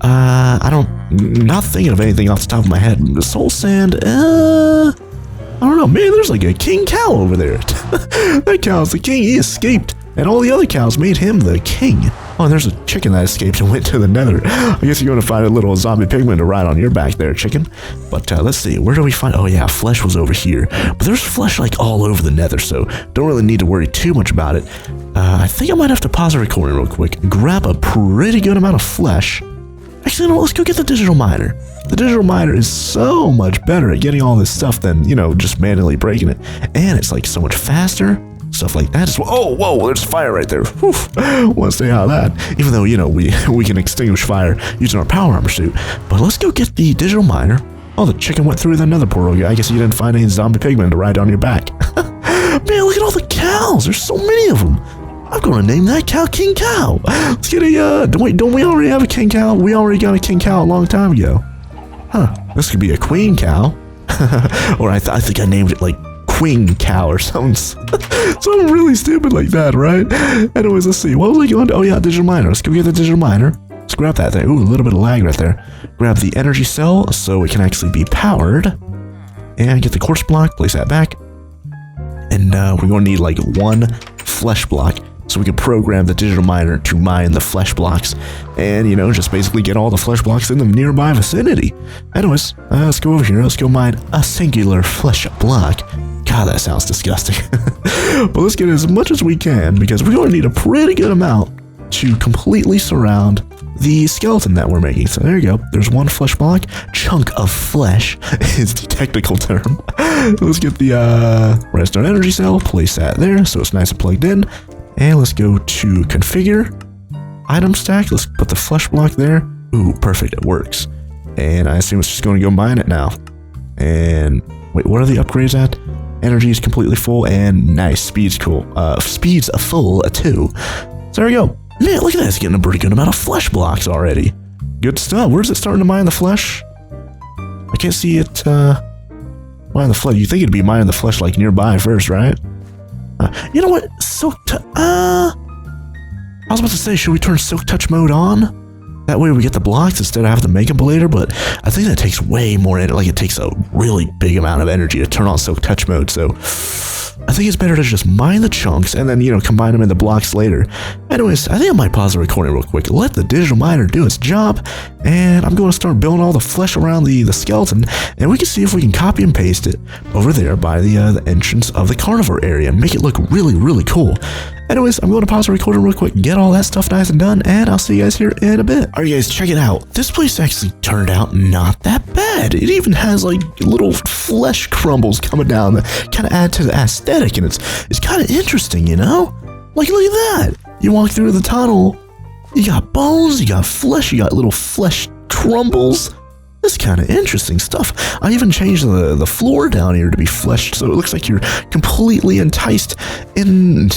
[SPEAKER 1] Not thinking of anything off the top of my head. Soul sand, I don't know, man, there's like a king cow over there. That cow's the king, he escaped. And all the other cows made him the king. Oh, and there's a chicken that escaped and went to the nether. I guess you're going to find a little zombie pigman to ride on your back there, chicken. But let's see, where do we find... Oh yeah, flesh was over here. But there's flesh like all over the nether, so don't really need to worry too much about it. I think I might have to pause the recording real quick and grab a pretty good amount of flesh. Actually, no, let's go get the digital miner. The digital miner is so much better at getting all this stuff than, just manually breaking it. And it's like so much faster. Stuff like that as well. Oh, whoa, there's fire right there. Want to stay out of that. Even though, we can extinguish fire using our power armor suit. But let's go get the digital miner. Oh, the chicken went through the nether portal. I guess you didn't find any zombie pigmen to ride on your back. Man, look at all the cows. There's so many of them. I'm going to name that cow King Cow. Let's get a, don't we already have a King Cow? We already got a King Cow a long time ago. Huh, this could be a Queen Cow. Or I think I named it like Queen Cow or something. Something really stupid like that, right? Anyways, let's see. What was I going to? Oh yeah, digital miner. Let's go get the digital miner. Let's grab that thing. Ooh, a little bit of lag right there. Grab the energy cell so it can actually be powered. And get the quartz block, place that back. And we're going to need like one flesh block. So we could program the digital miner to mine the flesh blocks and, you know, just basically get all the flesh blocks in the nearby vicinity. Anyways, let's go over here. Let's go mine a singular flesh block. God, that sounds disgusting. But let's get as much as we can because we're going to need a pretty good amount to completely surround the skeleton that we're making. So there you go. There's one flesh block. Chunk of flesh is the technical term. Let's get the redstone energy cell. Place that there so it's nice and plugged in. And let's go to configure. Item stack. Let's put the flesh block there. Ooh, perfect. It works. And I assume it's just going to go mine it now. And wait, what are the upgrades at? Energy is completely full and nice. Speed's cool. Speed's a full too. So there we go. Man, look at that. It's getting a pretty good amount of flesh blocks already. Good stuff. Where's it starting to mine the flesh? I can't see it mine the flesh. You think it'd be mining the flesh like nearby first, right? You know what? Silk I was about to say, should we turn Silk Touch mode on? That way we get the blocks instead of having to make them later, but I think that takes way more, like it takes a really big amount of energy to turn on Silk Touch mode, so I think it's better to just mine the chunks and then, you know, combine them in the blocks later. Anyways, I think I might pause the recording real quick, let the digital miner do its job, and I'm going to start building all the flesh around the skeleton, and we can see if we can copy and paste it over there by the entrance of the carnivore area and make it look really, really cool. Anyways, I'm going to pause the recording real quick, get all that stuff nice and done, and I'll see you guys here in a bit. Alright guys, check it out. This place actually turned out not that bad. It even has like little flesh crumbles coming down that kind of add to the aesthetic, and it's kind of interesting, you know? Like, look at that. You walk through the tunnel, you got bones, you got flesh, you got little flesh crumbles. This is kind of interesting stuff. I even changed the floor down here to be fleshed, so it looks like you're completely enticed in,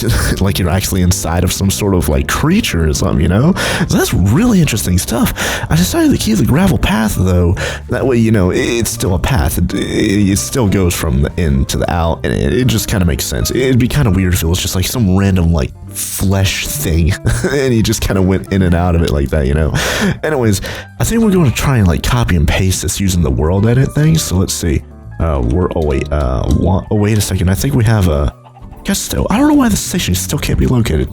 [SPEAKER 1] like you're actually inside of some sort of like creature or something, you know? So that's really interesting stuff. I decided to keep the gravel path though. That way, you know, it's still a path. It still goes from the in to the out, and it just kind of makes sense. It'd be kind of weird if it was just like some random like flesh thing and he just kind of went in and out of it like that, you know? Anyways, I think we're going to try and like copy and paste this using the world edit thing. So let's see. Wait a second. I think we have a guess still. I don't know why the station still can't be located.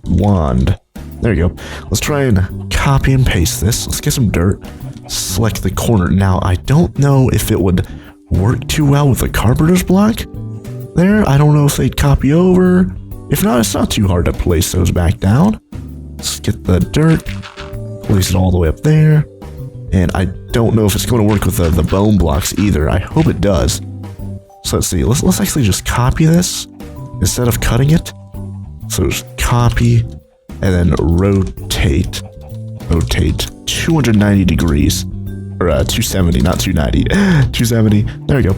[SPEAKER 1] Wand. There you go. Let's try and copy and paste this. Let's get some dirt. Select the corner. Now, I don't know if it would work too well with the carpenter's block there. I don't know if they'd copy over. If not, it's not too hard to place those back down. Let's get the dirt, place it all the way up there. And I don't know if it's going to work with the bone blocks either. I hope it does. So let's see. Let's actually just copy this instead of cutting it. So just copy and then rotate 290 degrees. Or 270, not 290. 270. There we go.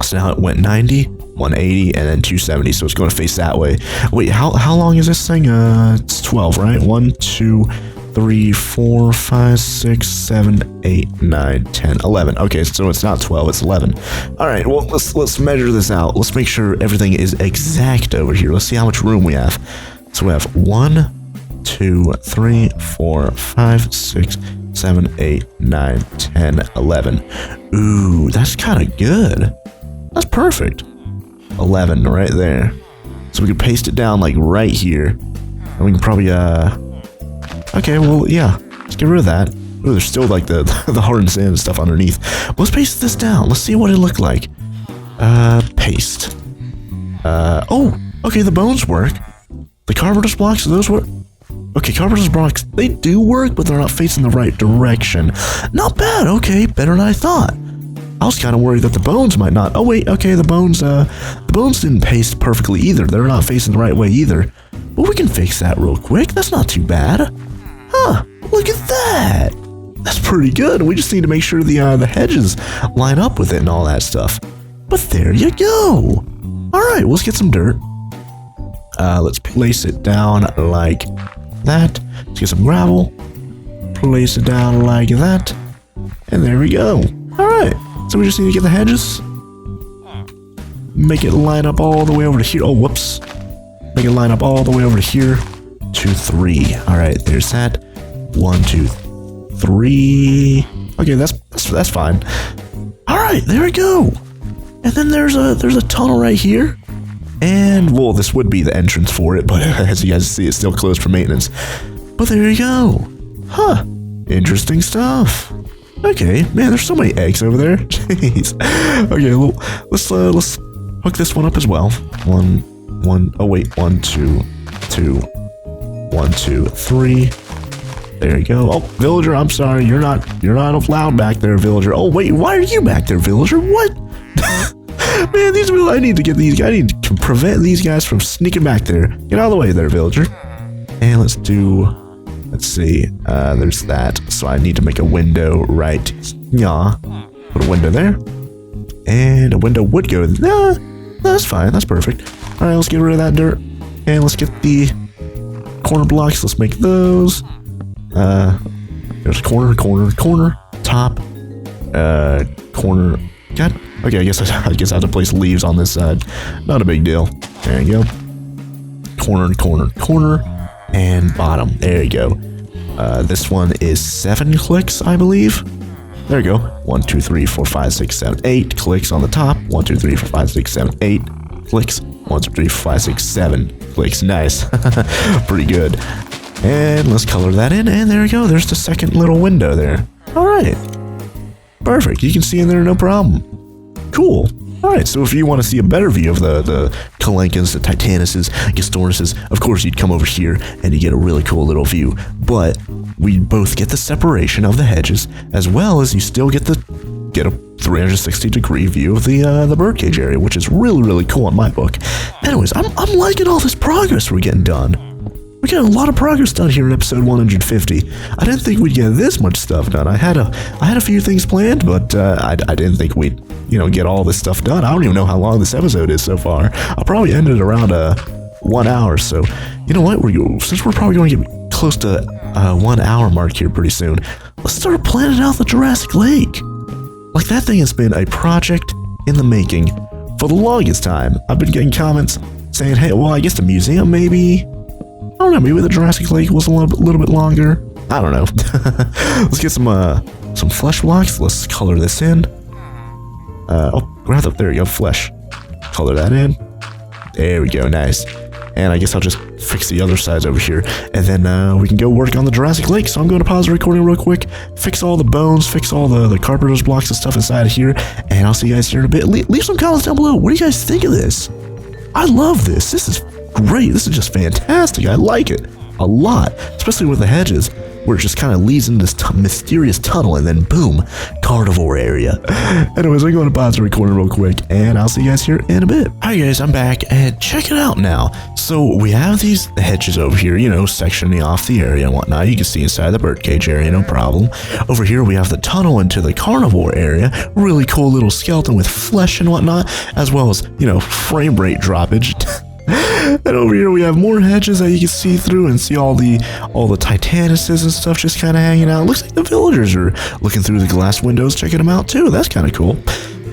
[SPEAKER 1] So now it went 90. 180 and then 270, so it's going to face that way. Wait, how long is this thing? It's 12, right? 1, 2, 3, 4, 5, 6, 7, 8, 9, 10, 11. Okay, so it's not 12, it's 11. All right, well, let's measure this out. Let's make sure everything is exact over here. Let's see how much room we have. So we have 1, 2, 3, 4, 5, 6, 7, 8, 9, 10, 11. Ooh, that's kind of good. That's perfect. 11 right there. So we can paste it down like right here. And we can probably okay, well, yeah. Let's get rid of that. Ooh, there's still like the hardened sand and stuff underneath. Let's paste this down. Let's see what it looked like. Paste. Oh, okay, the bones work. The carpenter's blocks, those work. Okay, carpenter's blocks, they do work, but they're not facing the right direction. Not bad, okay, better than I thought. I was kind of worried that the bones might not. Oh wait, okay, the bones didn't paste perfectly either. They're not facing the right way either. But we can fix that real quick. That's not too bad. Huh, look at that. That's pretty good. We just need to make sure the hedges line up with it and all that stuff. But there you go. All right, let's get some dirt. Let's place it down like that. Let's get some gravel. Place it down like that. And there we go. All right. So we just need to get the hedges, make it line up all the way over to here. Oh, whoops. Make it line up all the way over to here. 2, 3. All right, there's that. 1, 2, 3. Okay, that's fine. All right, there we go. And then there's a tunnel right here. And, well, this would be the entrance for it, but as you guys see, it's still closed for maintenance. But there you go. Huh. Interesting stuff. Okay, man, there's so many eggs over there. Jeez. Okay, well, let's hook this one up as well. Oh wait, 1, 2, 1, 2, 3. There you go. Oh, villager, I'm sorry, you're not allowed back there, villager. Oh wait, why are you back there, villager? What? Man, I need to get these. I need to prevent these guys from sneaking back there. Get out of the way there, villager. And let's see. There's that. So I need to make a window right. Yeah. Put a window there. And a window would go. Nah, that's fine. That's perfect. All right, let's get rid of that dirt. And let's get the corner blocks. Let's make those. There's corner, top, corner. God. Okay, I guess I have to place leaves on this side. Not a big deal. There you go. Corner, and bottom. There you go. This one is 7 clicks, I believe. There you go. 1, 2, 3, 4, 5, 6, 7, 8 clicks on the top. 1, 2, 3, 4, 5, 6, 7, 8 clicks. 1, 2, 3, 4, 5, 6, 7 clicks. Nice. Pretty good. And let's color that in, and there you go. There's the second little window there. All right. Perfect. You can see in there no problem. Cool. Alright, so if you want to see a better view of the Kalankins, the Titanuses, Gastoruses, of course you'd come over here and you get a really cool little view. But we both get the separation of the hedges, as well as you still get a 360-degree view of the birdcage area, which is really, really cool in my book. Anyways, I'm liking all this progress we're getting done. We're getting a lot of progress done here in episode 150. I didn't think we'd get this much stuff done. I had a few things planned, but I didn't think we'd get all this stuff done. I don't even know how long this episode is so far. I'll probably end it around 1 hour. So you know what? Since we're probably going to get close to 1 hour mark here pretty soon, let's start planning out the Jurassic Lake. Like, that thing has been a project in the making for the longest time. I've been getting comments saying, hey, well, I guess the museum maybe. I don't know, maybe the Jurassic Lake was a little bit longer. I don't know. Let's get some flesh blocks. Let's color this in. There you go, flesh. Color that in. There we go, nice. And I guess I'll just fix the other sides over here, and then we can go work on the Jurassic Lake. So I'm going to pause the recording real quick, fix all the bones, fix all the carpenter's blocks and stuff inside of here, and I'll see you guys here in a bit. Leave some comments down below. What do you guys think of this? I love this. This is great. This is just fantastic. I like it a lot, especially with the hedges, where it just kind of leads into this mysterious tunnel, and then boom, carnivore area. Anyways, I'm going to pause the recording real quick, and I'll see you guys here in a bit. Hi guys, I'm back, and check it out now. So we have these hedges over here, sectioning off the area and whatnot. You can see inside the birdcage area, no problem. Over here we have the tunnel into the carnivore area. Really cool little skeleton with flesh and whatnot, as well as, frame rate droppage. And over here we have more hedges that you can see through and see all the Titanuses and stuff just kind of hanging out. Looks like the villagers are looking through the glass windows, checking them out too. That's kind of cool.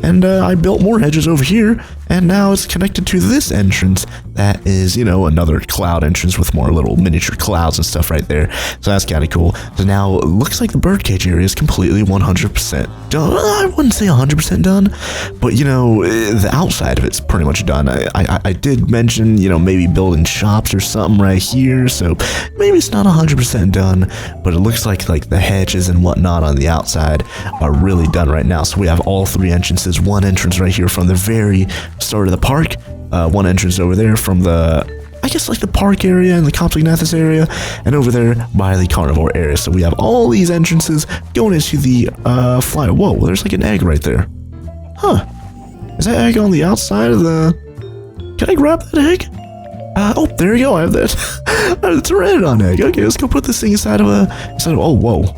[SPEAKER 1] And I built more hedges over here, and now it's connected to this entrance that is, another cloud entrance with more little miniature clouds and stuff right there. So that's kind of cool. So now it looks like the birdcage area is completely 100% done. I wouldn't say 100% done, but the outside of it's pretty much done. I did mention, maybe building shops or something right here, so maybe it's not 100% done, but it looks like the hedges and whatnot on the outside are really done right now. So we have all 3 entrances. One entrance right here from the very start of the park, one entrance over there from the park area and the Compsognathus area, and over there by the carnivore area. So we have all these entrances going into the fly. Whoa, there's like an egg right there. Huh. Is that egg on the outside of the... Can I grab that egg? Oh, there you go. I have that. I have the pteranodon egg. Okay, let's go put this thing inside of oh, whoa.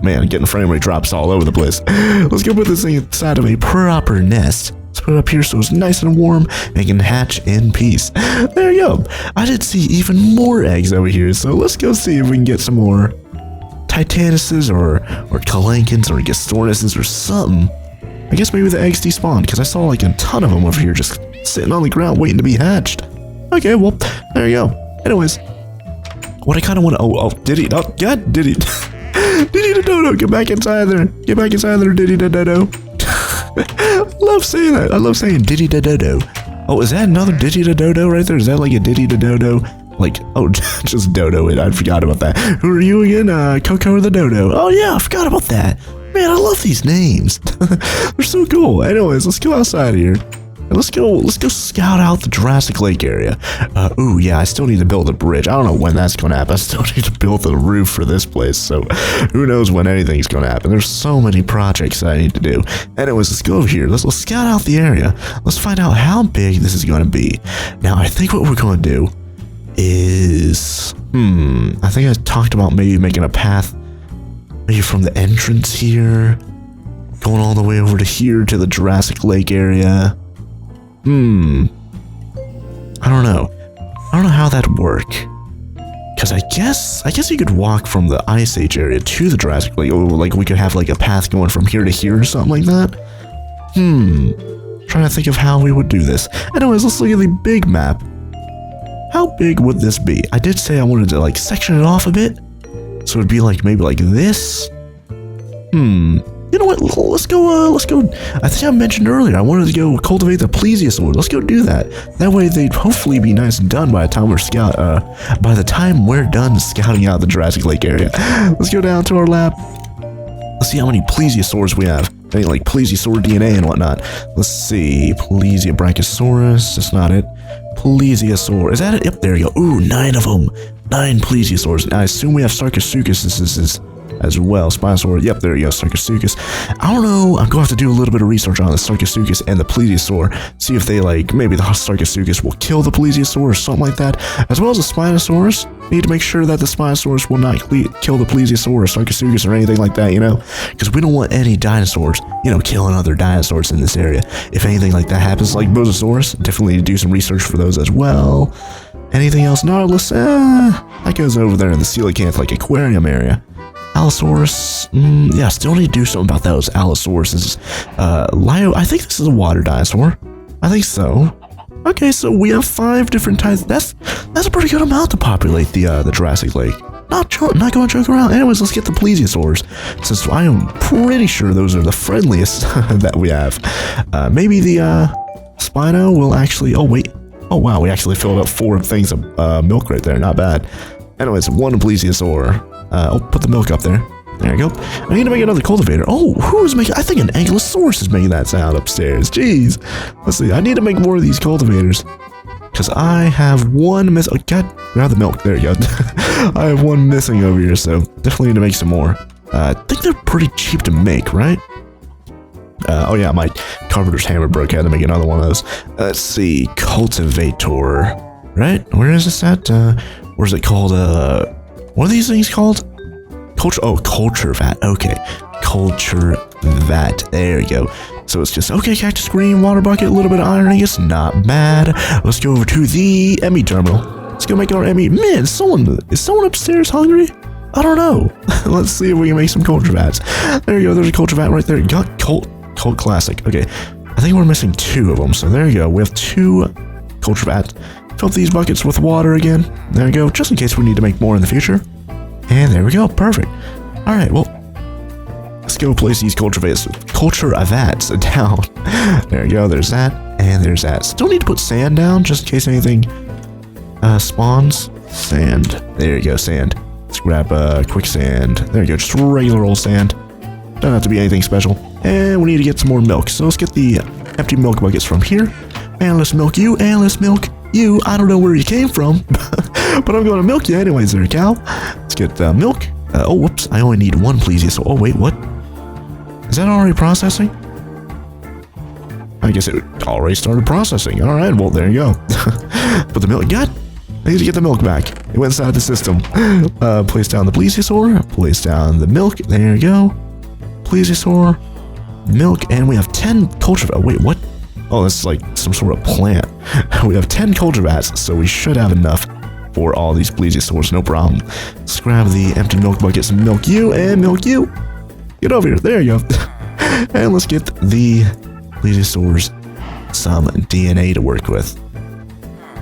[SPEAKER 1] Man, getting frame rate drops all over the place. Let's go put this thing inside of a proper nest. Let's put it up here so it's nice and warm and can hatch in peace. There you go. I did see even more eggs over here, so let's go see if we can get some more Titanuses or Kalankins or Gastoruses or something. I guess maybe the eggs despawned, because I saw a ton of them over here just sitting on the ground waiting to be hatched. Okay, well, there you go. Anyways, what I kind of want to... Oh, Diddy. Oh, God, Diddy. Diddy-da-do-do, get back inside there. Get back inside there, Diddy-da-do-do. I love saying that. I love saying Diddy-da-do-do. Oh, is that another Digi-to-Dodo right there? Is that like a Digi-to-Dodo? Like, oh, just Dodo it. I forgot about that. Who are you again? Coco the Dodo. Oh yeah, I forgot about that. Man, I love these names. They're so cool. Anyways, let's go outside here. Let's go scout out the Jurassic Lake area. Ooh, yeah, I still need to build a bridge. I don't know when that's going to happen. I still need to build the roof for this place, so who knows when anything's going to happen. There's so many projects that I need to do. Anyways, let's go over here. Let's scout out the area. Let's find out how big this is going to be. Now, I think what we're going to do is... I think I talked about maybe making a path maybe from the entrance here, going all the way over to here to the Jurassic Lake area. I don't know. I don't know how that'd work. Because I guess you could walk from the Ice Age area to the Jurassic Lake. Or like we could have like a path going from here to here or something like that. Trying to think of how we would do this. Anyways, let's look at the big map. How big would this be? I did say I wanted to like section it off a bit. So it'd be like maybe like this. You know what? Let's go. I think I mentioned earlier I wanted to go cultivate the plesiosaur. Let's go do that. That way they'd hopefully be nice and done by the time we're done scouting out the Jurassic Lake area. Let's go down to our lab. Let's see how many plesiosaurs we have. Any like plesiosaur DNA and whatnot. Let's see. Brachiosaurus. That's not it. Plesiosaur. Is that it? Yep, there you go. Ooh, 9 of them. 9 plesiosaurs. I assume we have Sarcosuchus as well. Spinosaur. Yep, there you go. Sarcosuchus. I don't know. I'm going to have to do a little bit of research on the Sarcosuchus and the plesiosaur. See if they like, maybe the Sarcosuchus will kill the plesiosaur or something like that. As well as the Spinosaurus. Need to make sure that the Spinosaurus will not kill the plesiosaur or Sarcosuchus or anything like that, you know? Because we don't want any dinosaurs, you know, killing other dinosaurs in this area. If anything like that happens, like Mosasaurus, definitely do some research for those as well. Anything else? Nautilus? That goes over there in the coelacanth, like aquarium area. Allosaurus, yeah, still need to do something about those Allosauruses. I think this is a water dinosaur. I think so. Okay, so we have 5 different types. That's a pretty good amount to populate the Jurassic Lake. Not going to joke around. Anyways, let's get the plesiosaurs, since I am pretty sure those are the friendliest that we have. Maybe the Spino will actually. Oh wait. Oh wow, we actually filled up 4 things of milk right there. Not bad. Anyways, 1 plesiosaur. I'll put the milk up there. There you go. I need to make another cultivator. Oh, who's making... I think an Ankylosaurus is making that sound upstairs. Jeez. Let's see. I need to make more of these cultivators. Because I have 1 miss... Oh, God. Grab the milk. There you go. I have 1 missing over here, so definitely need to make some more. I think they're pretty cheap to make, right? Oh, yeah. My carpenter's hammer broke. I had to make another one of those. Let's see. Cultivator. Right? Where is this at? Where's it called? What are these things called? Culture vat. Okay. Culture vat. There you go. So it's just, okay, cactus green, water bucket, a little bit of iron, I guess. Not bad. Let's go over to the ME terminal. Let's go make our ME. Man, is someone upstairs hungry? I don't know. Let's see if we can make some culture vats. There you go. There's a culture vat right there. Got Cult Classic. Okay. I think we're missing 2 of them. So there you go. We have 2 culture vats. Fill up these buckets with water again. There we go, just in case we need to make more in the future. And there we go, perfect. Alright, well, let's go place these culture vats down. There we go, there's that, and there's that. Still need to put sand down, just in case anything spawns. Sand. There you go, sand. Let's grab quicksand. There you go, just regular old sand. Don't have to be anything special. And we need to get some more milk. So let's get the empty milk buckets from here. And let's milk you, and let's milk you. I don't know where you came from, but I'm going to milk you anyways there, cow. Let's get milk. Oh, whoops. I only need 1 plesiosaur. Oh, wait, what? Is that already processing? I guess it already started processing. All right, well, there you go. Put the milk. God, I need to get the milk back. It went inside the system. Place down the plesiosaur. Place down the milk. There you go. Plesiosaur. Milk. And we have 10 culture. Oh, wait, what? Oh, this is like some sort of plant. We have 10 culture vats, so we should have enough for all these plesiosaurs, no problem. Let's grab the empty milk buckets and milk you, and milk you. Get over here. There you go. And let's get the plesiosaurs some DNA to work with.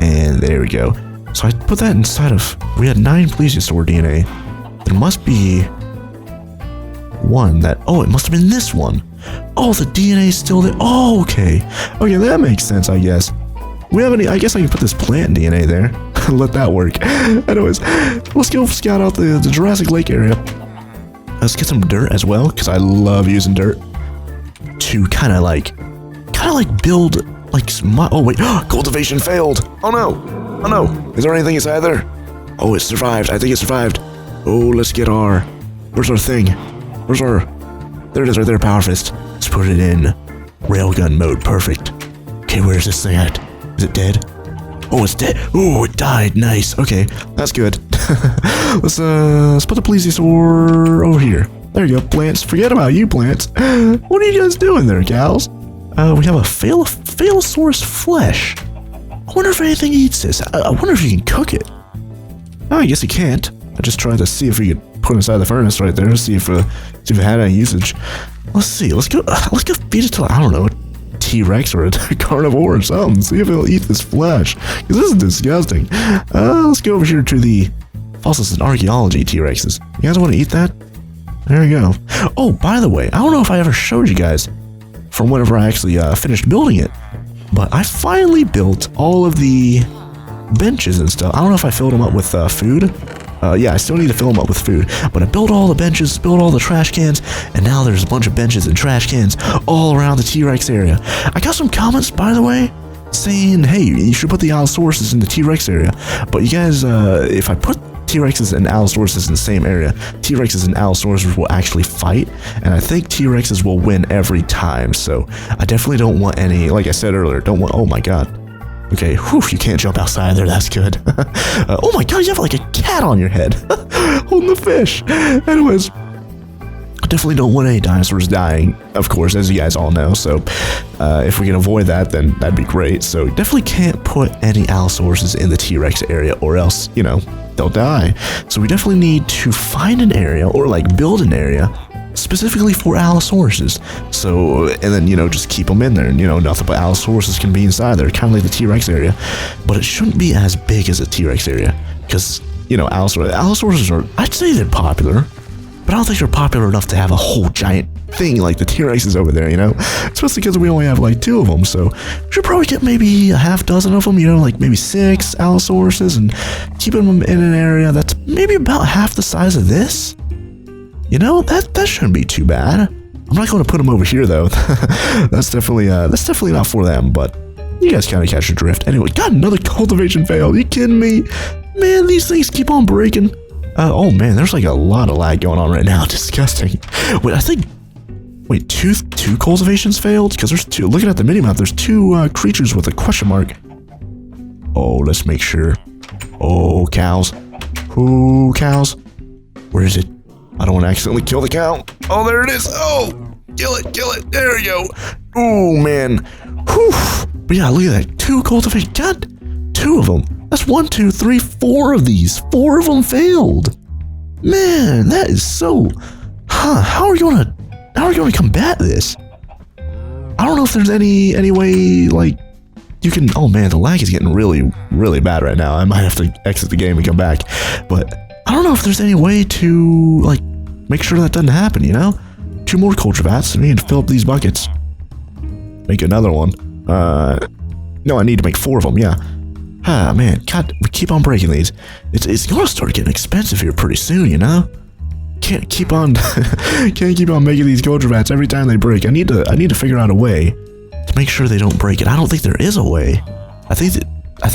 [SPEAKER 1] And there we go. So I put that inside of... We had 9 plesiosaur DNA. There must be 1 that... Oh, it must have been this one. Oh, the DNA is still there. Oh, okay. Okay, that makes sense, I guess. We have any? I guess I can put this plant DNA there. Let that work. Anyways, let's go scout out the Jurassic Lake area. Let's get some dirt as well, because I love using dirt to kind of like build like oh wait, cultivation failed. Oh no, is there anything inside there? Oh, it survived. I think it survived. Oh, let's get where's our thing? There it is right there, Power Fist. Let's put it in railgun mode. Perfect. Okay, where's this thing at? Is it dead? Oh, it's dead. Oh, it died. Nice. Okay, that's good. Let's put the plesiosaur over here. There you go, plants. Forget about you, plants. What are you guys doing there, gals? We have a Phalosaurus flesh. I wonder if anything eats this. I wonder if you can cook it. Oh, I guess you can't. I just tried to see if we could put it inside the furnace right there, see if it had any usage. Let's see. Let's go feed it to, I don't know, a T-Rex or a carnivore or something. See if it'll eat this flesh. Because this is disgusting. Let's go over here to the fossils and archaeology T-Rexes. You guys want to eat that? There we go. Oh, by the way, I don't know if I ever showed you guys from whenever I actually finished building it, but I finally built all of the benches and stuff. I don't know if I filled them up with food. Yeah, I still need to fill them up with food, but I built all the benches, built all the trash cans, and now there's a bunch of benches and trash cans all around the T-Rex area. I got some comments, by the way, saying, hey, you should put the Allosauruses in the T-Rex area, but you guys, if I put T-Rexes and Allosauruses in the same area, T-Rexes and Allosauruses will actually fight, and I think T-Rexes will win every time, so I definitely don't want any, like I said earlier, oh my god. Okay, whew, you can't jump outside there, that's good. Oh my god, you have like a cat on your head, holding the fish. Anyways, I definitely don't want any dinosaurs dying, of course, as you guys all know, so if we can avoid that, then that'd be great. So definitely can't put any Allosauruses in the T-Rex area, or else, you know, they'll die. So we definitely need to find an area, or like build an area, specifically for Allosauruses. So, and then, you know, just keep them in there, and, you know, nothing but Allosauruses can be inside there, kind of like the T-Rex area, but it shouldn't be as big as the T-Rex area, because, you know, Allosauruses are, I'd say they're popular, but I don't think they're popular enough to have a whole giant thing like the T-Rex is over there, you know, especially because we only have like 2 of them, so we should probably get maybe a half dozen of them, you know, like maybe 6 Allosauruses, and keeping them in an area that's maybe about half the size of this. You know, that shouldn't be too bad. I'm not going to put them over here though. That's definitely not for them, but you guys kind of catch the drift. Anyway, got another cultivation fail. Are you kidding me? Man, these things keep on breaking. Oh man, there's like a lot of lag going on right now. Disgusting. Wait, two cultivations failed? Because there's 2. Looking at the minimap, there's 2 creatures with a question mark. Oh, let's make sure. Oh, cows. Ooh, cows. Where is it? I don't want to accidentally kill the cow. Oh, there it is. Oh, kill it. There we go. Oh, man. Whew. But yeah, look at that. 2 cultivation. God, 2 of them. That's 1, 2, 3, 4 of these. 4 of them failed. Man, that is so... How are we going to combat this? I don't know if there's any way, like, you can... Oh, man, the lag is getting really, really bad right now. I might have to exit the game and come back. But... I don't know if there's any way to, like, make sure that doesn't happen, you know? 2 more culture vats, and we need to fill up these buckets. Make another one. No, I need to make 4 of them, yeah. Ah, man, God, we keep on breaking these. It's gonna start getting expensive here pretty soon, you know? Can't keep on making these culture vats every time they break. I need to figure out a way to make sure they don't break it. I don't think there is a way. I think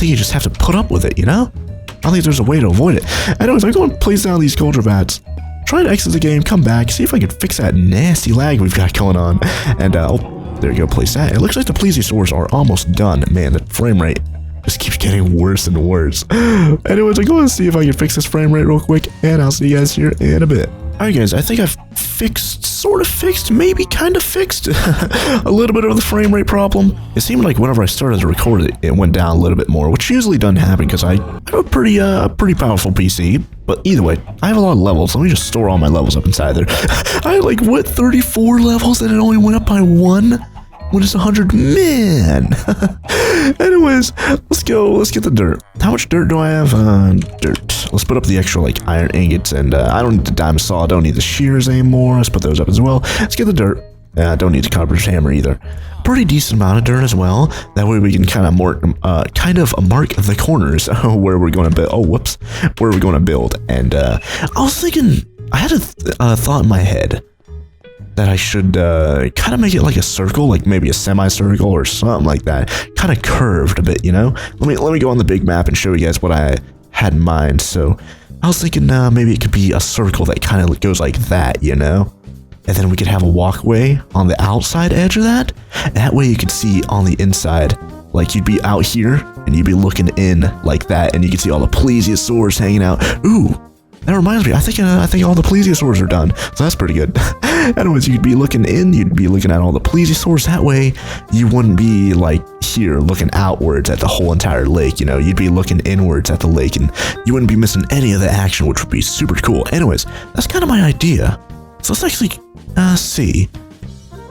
[SPEAKER 1] you just have to put up with it, you know? I don't think there's a way to avoid it. Anyways, I'm going to place down these culture vats, try to exit the game, come back, see if I can fix that nasty lag we've got going on. And, oh, there you go, place that. It looks like the plesiosaurs are almost done. Man, the frame rate just keeps getting worse and worse. Anyways, I'm going to see if I can fix this frame rate real quick, and I'll see you guys here in a bit. Alright guys, I think I've maybe kind of fixed a little bit of the frame rate problem. It seemed like whenever I started to record it, it went down a little bit more, which usually doesn't happen because I have a pretty powerful PC. But either way, I have a lot of levels. Let me just store all my levels up inside there. I had like, what, 34 levels and it only went up by 1? When it's 100, man. Anyways, let's get the dirt. How much dirt do I have? Dirt. Let's put up the extra like iron ingots, and I don't need the diamond saw. I don't need the shears anymore. Let's put those up as well. Let's get the dirt. I don't need the carpenter's hammer either. pretty decent amount of dirt as well. That way we can kind of mark the corners where we're going to build. Oh, whoops, where we're going to build. And I was thinking, I had a thought in my head that I should kind of make it like a circle, like maybe a semicircle or something like that, kind of curved a bit, you know. Let me go on the big map and show you guys what I had in mind. So I was thinking maybe it could be a circle that kind of goes like that, you know. And then we could have a walkway on the outside edge of that. That way you could see on the inside, like you'd be out here and you'd be looking in like that, and you could see all the plesiosaurs hanging out. Ooh, that reminds me, I think all the plesiosaurs are done, so that's pretty good. Anyways, you'd be looking in, you'd be looking at all the plesiosaurs. That way, you wouldn't be like here looking outwards at the whole entire lake, you know. You'd be looking inwards at the lake, and you wouldn't be missing any of the action, which would be super cool. Anyways, that's kind of my idea. So let's actually see.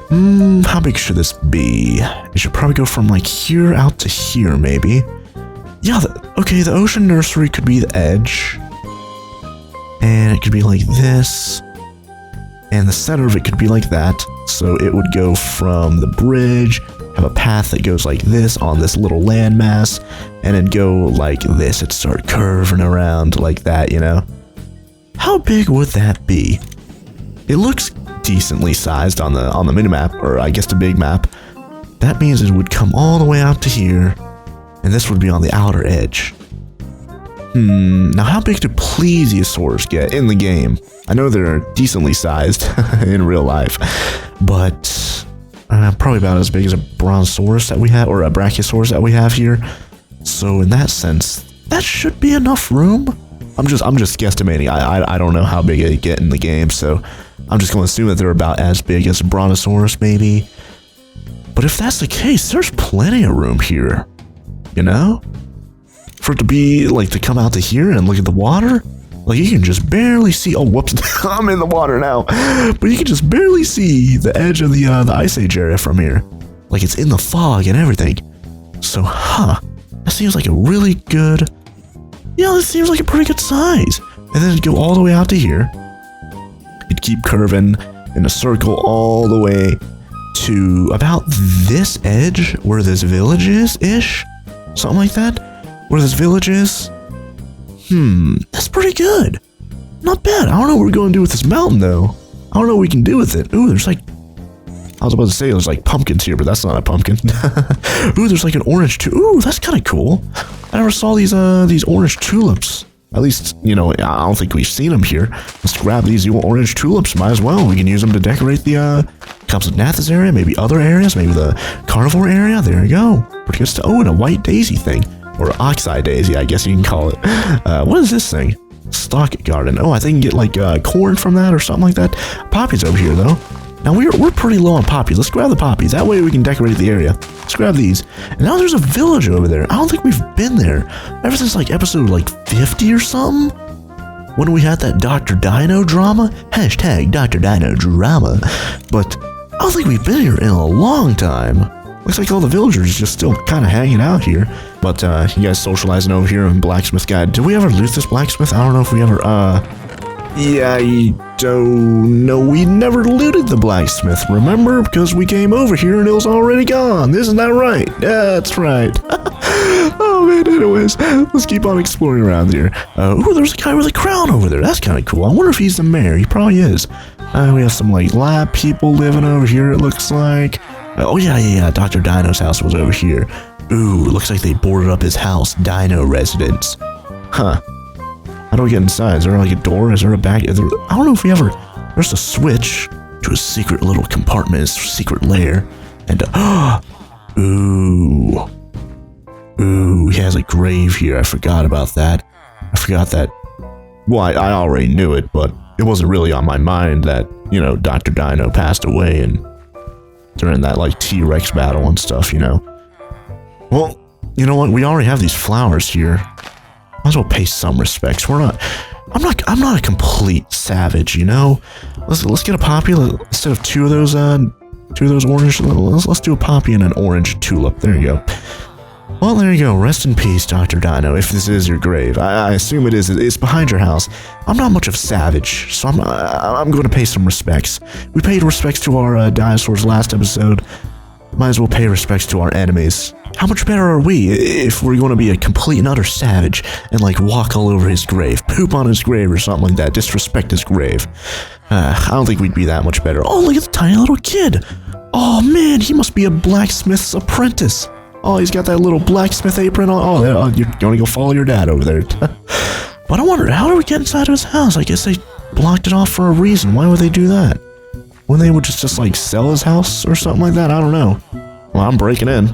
[SPEAKER 1] How big should this be? It should probably go from like here out to here, maybe. Yeah, okay, the ocean nursery could be the edge. And it could be like this. And the center of it could be like that. So it would go from the bridge, have a path that goes like this on this little landmass, and then go like this. It'd start curving around like that, you know? How big would that be? It looks decently sized on the minimap, or I guess the big map. That means it would come all the way out to here, and this would be on the outer edge. Now how big do plesiosaurs get in the game? I know they're decently sized in real life, but probably about as big as a brontosaurus that we have, or a brachiosaurus that we have here. So in that sense, that should be enough room. I'm just guesstimating. I don't know how big they get in the game, so I'm just going to assume that they're about as big as a brontosaurus, maybe. But if that's the case, there's plenty of room here, you know? For it to be, like, to come out to here and look at the water, like, you can just barely see, oh, whoops, I'm in the water now, but you can just barely see the edge of the Ice Age area from here. Like, it's in the fog and everything. So, that seems like a really good, yeah, this seems like a pretty good size. And then it'd go all the way out to here. It'd keep curving in a circle all the way to about this edge where this village is-ish. Something like that. Where this village is. That's pretty good. Not bad. I don't know what we're going to do with this mountain, though. I don't know what we can do with it. Ooh, there's like... I was about to say there's like pumpkins here, but that's not a pumpkin. Ooh, there's like an orange too. Ooh, that's kind of cool. I never saw these orange tulips. At least, you know, I don't think we've seen them here. Let's grab these orange tulips. Might as well. We can use them to decorate the Compsognathus area, maybe other areas, maybe the carnivore area. There you go. Pretty good stuff. Oh, and a white daisy thing. Or oxeye daisy, I guess you can call it. What is this thing? Stock garden. Oh, I think you can get like corn from that or something like that. Poppies over here, though. Now, we're pretty low on poppies. Let's grab the poppies. That way we can decorate the area. Let's grab these. And now there's a village over there. I don't think we've been there ever since like episode like 50 or something. When we had that Dr. Dino drama. Hashtag Dr. Dino drama. But I don't think we've been here in a long time. Looks like all the villagers just still kind of hanging out here. But you guys socializing over here in Blacksmith Guide. Did we ever loot this blacksmith? I don't know if we ever, yeah, I don't know. We never looted the blacksmith, remember? Because we came over here and it was already gone. Isn't that right? That's right. Oh man, anyways, let's keep on exploring around here. Ooh, there's a guy with a crown over there. That's kind of cool. I wonder if he's the mayor. He probably is. We have some like lab people living over here, it looks like. Oh yeah, Dr. Dino's house was over here. Ooh, looks like they boarded up his house, Dino residence. Huh. How do we get inside? Is there like a door? Is there a back? I don't know if we ever... There's a switch to a secret little compartment, a secret lair. And, ooh. Ooh, he has a grave here. I forgot about that. I forgot that... Well, I already knew it, but it wasn't really on my mind that, you know, Dr. Dino passed away and during that, like, T-Rex battle and stuff, you know. Well, you know what? We already have these flowers here. Might as well pay some respects. I'm not a complete savage, you know. Let's get a poppy instead of two of those orange. Let's do a poppy and an orange tulip. There you go. Well, there you go. Rest in peace, Dr. Dino. If this is your grave, I assume it is. It's behind your house. I'm not much of a savage, so I'm going to pay some respects. We paid respects to our dinosaurs last episode. Might as well pay respects to our enemies. How much better are we if we're going to be a complete and utter savage and like walk all over his grave, poop on his grave or something like that, disrespect his grave? I don't think we'd be that much better. Oh, look at the tiny little kid. Oh man, he must be a blacksmith's apprentice. Oh, he's got that little blacksmith apron on. Oh, you're going to go follow your dad over there. But I wonder, how do we get inside of his house? I guess they blocked it off for a reason. Why would they do that? When they would just like sell his house or something like that? I don't know. Well, I'm breaking in.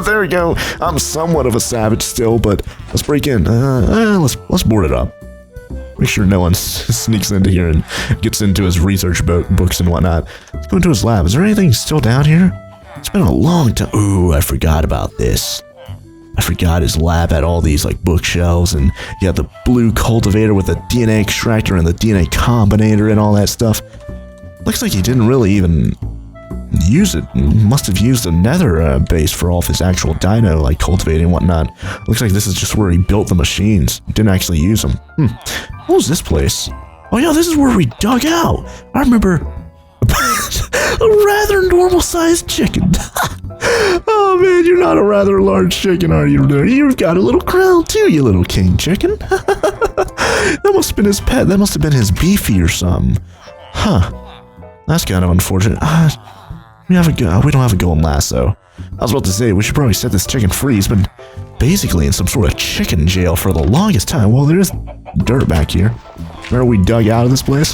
[SPEAKER 1] There we go. I'm somewhat of a savage still, but let's break in. Let's board it up. Make sure no one sneaks into here and gets into his research books and whatnot. Let's go into his lab. Is there anything still down here? It's been a long time. Ooh, I forgot about this. I forgot his lab had all these like bookshelves, and you had the blue cultivator with the DNA extractor and the DNA combinator and all that stuff. Looks like he didn't really even use it. Must have used a nether base for all of his actual dino, like cultivating and whatnot. Looks like this is just where he built the machines. Didn't actually use them. What was this place? Oh yeah, this is where we dug out. I remember a rather normal-sized chicken. Oh man, you're not a rather large chicken, are you? You've got a little crown too, you little king chicken. That must have been his pet. That must have been his beefy or something. Huh. That's kind of unfortunate. We don't have a golden lasso. I was about to say, we should probably set this chicken free. He's been basically in some sort of chicken jail for the longest time. Well, there is dirt back here. Remember we dug out of this place?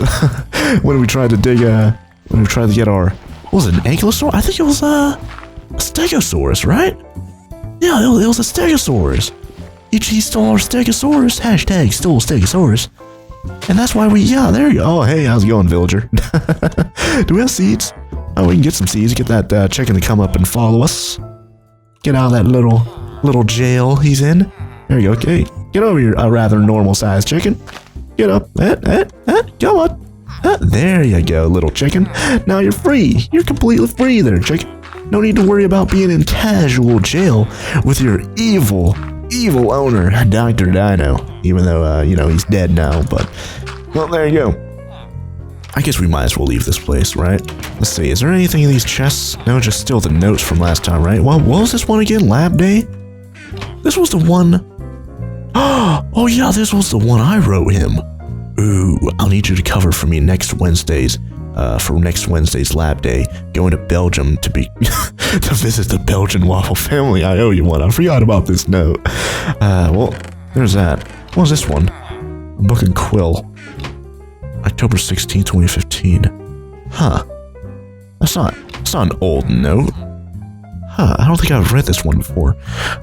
[SPEAKER 1] When we tried to dig, when we tried to get our, what was it, an ankylosaurus? I think it was a stegosaurus, right? Yeah, it was a stegosaurus. He stole our stegosaurus. Hashtag stole stegosaurus. And that's why yeah, there you go. Oh, hey, how's it going, villager? Do we have seeds? Oh, we can get some seeds. Get that chicken to come up and follow us. Get out of that little jail he's in. There you go. Okay, get over here, a rather normal-sized chicken. Get up. Come on. There you go, little chicken. Now you're free. You're completely free there, chicken. No need to worry about being in casual jail with your evil owner, Dr. Dino. Even though, he's dead now, but, well, there you go. I guess we might as well leave this place, right? Let's see, is there anything in these chests? No, just still the notes from last time, right? Well, what was this one again? Lab day? This was the one... Oh yeah, this was the one I wrote him. Ooh, I'll need you to cover for me next Wednesday's lab day. Going to Belgium to to visit the Belgian Waffle family. I owe you one. I forgot about this note. Well, there's that. What was this one? Book and Quill. October 16, 2015. Huh. That's not an old note. Huh, I don't think I've read this one before.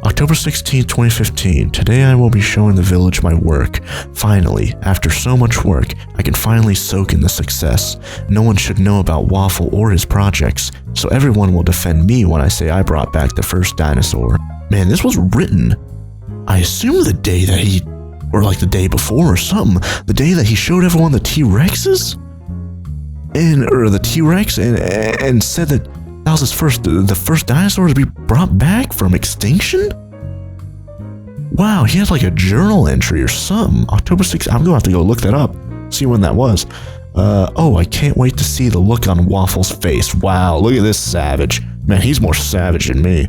[SPEAKER 1] October 16, 2015. Today I will be showing the village my work. Finally, after so much work, I can finally soak in the success. No one should know about Waffle or his projects, so everyone will defend me when I say I brought back the first dinosaur. Man, this was written, I assume the day that or like the day before or something, the day that he showed everyone the T-Rexes? Or the T-Rex and said that was the first dinosaur to be brought back from extinction? Wow, he had like a journal entry or something. October 6th, I'm gonna have to go look that up, see when that was. Oh, I can't wait to see the look on Waffle's face. Wow, look at this savage. Man, he's more savage than me.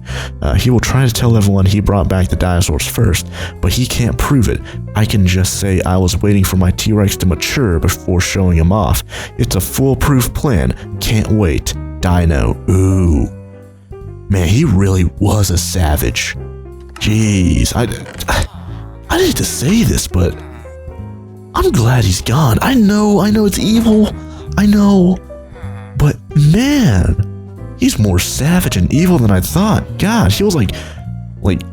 [SPEAKER 1] He will try to tell everyone he brought back the dinosaurs first, but he can't prove it. I can just say I was waiting for my T-Rex to mature before showing him off. It's a foolproof plan. Can't wait. Dino. Ooh. Man, he really was a savage. Jeez, I didn't to say this, but I'm glad he's gone. I know it's evil. I know. But man, he's more savage and evil than I thought. Gosh, he was like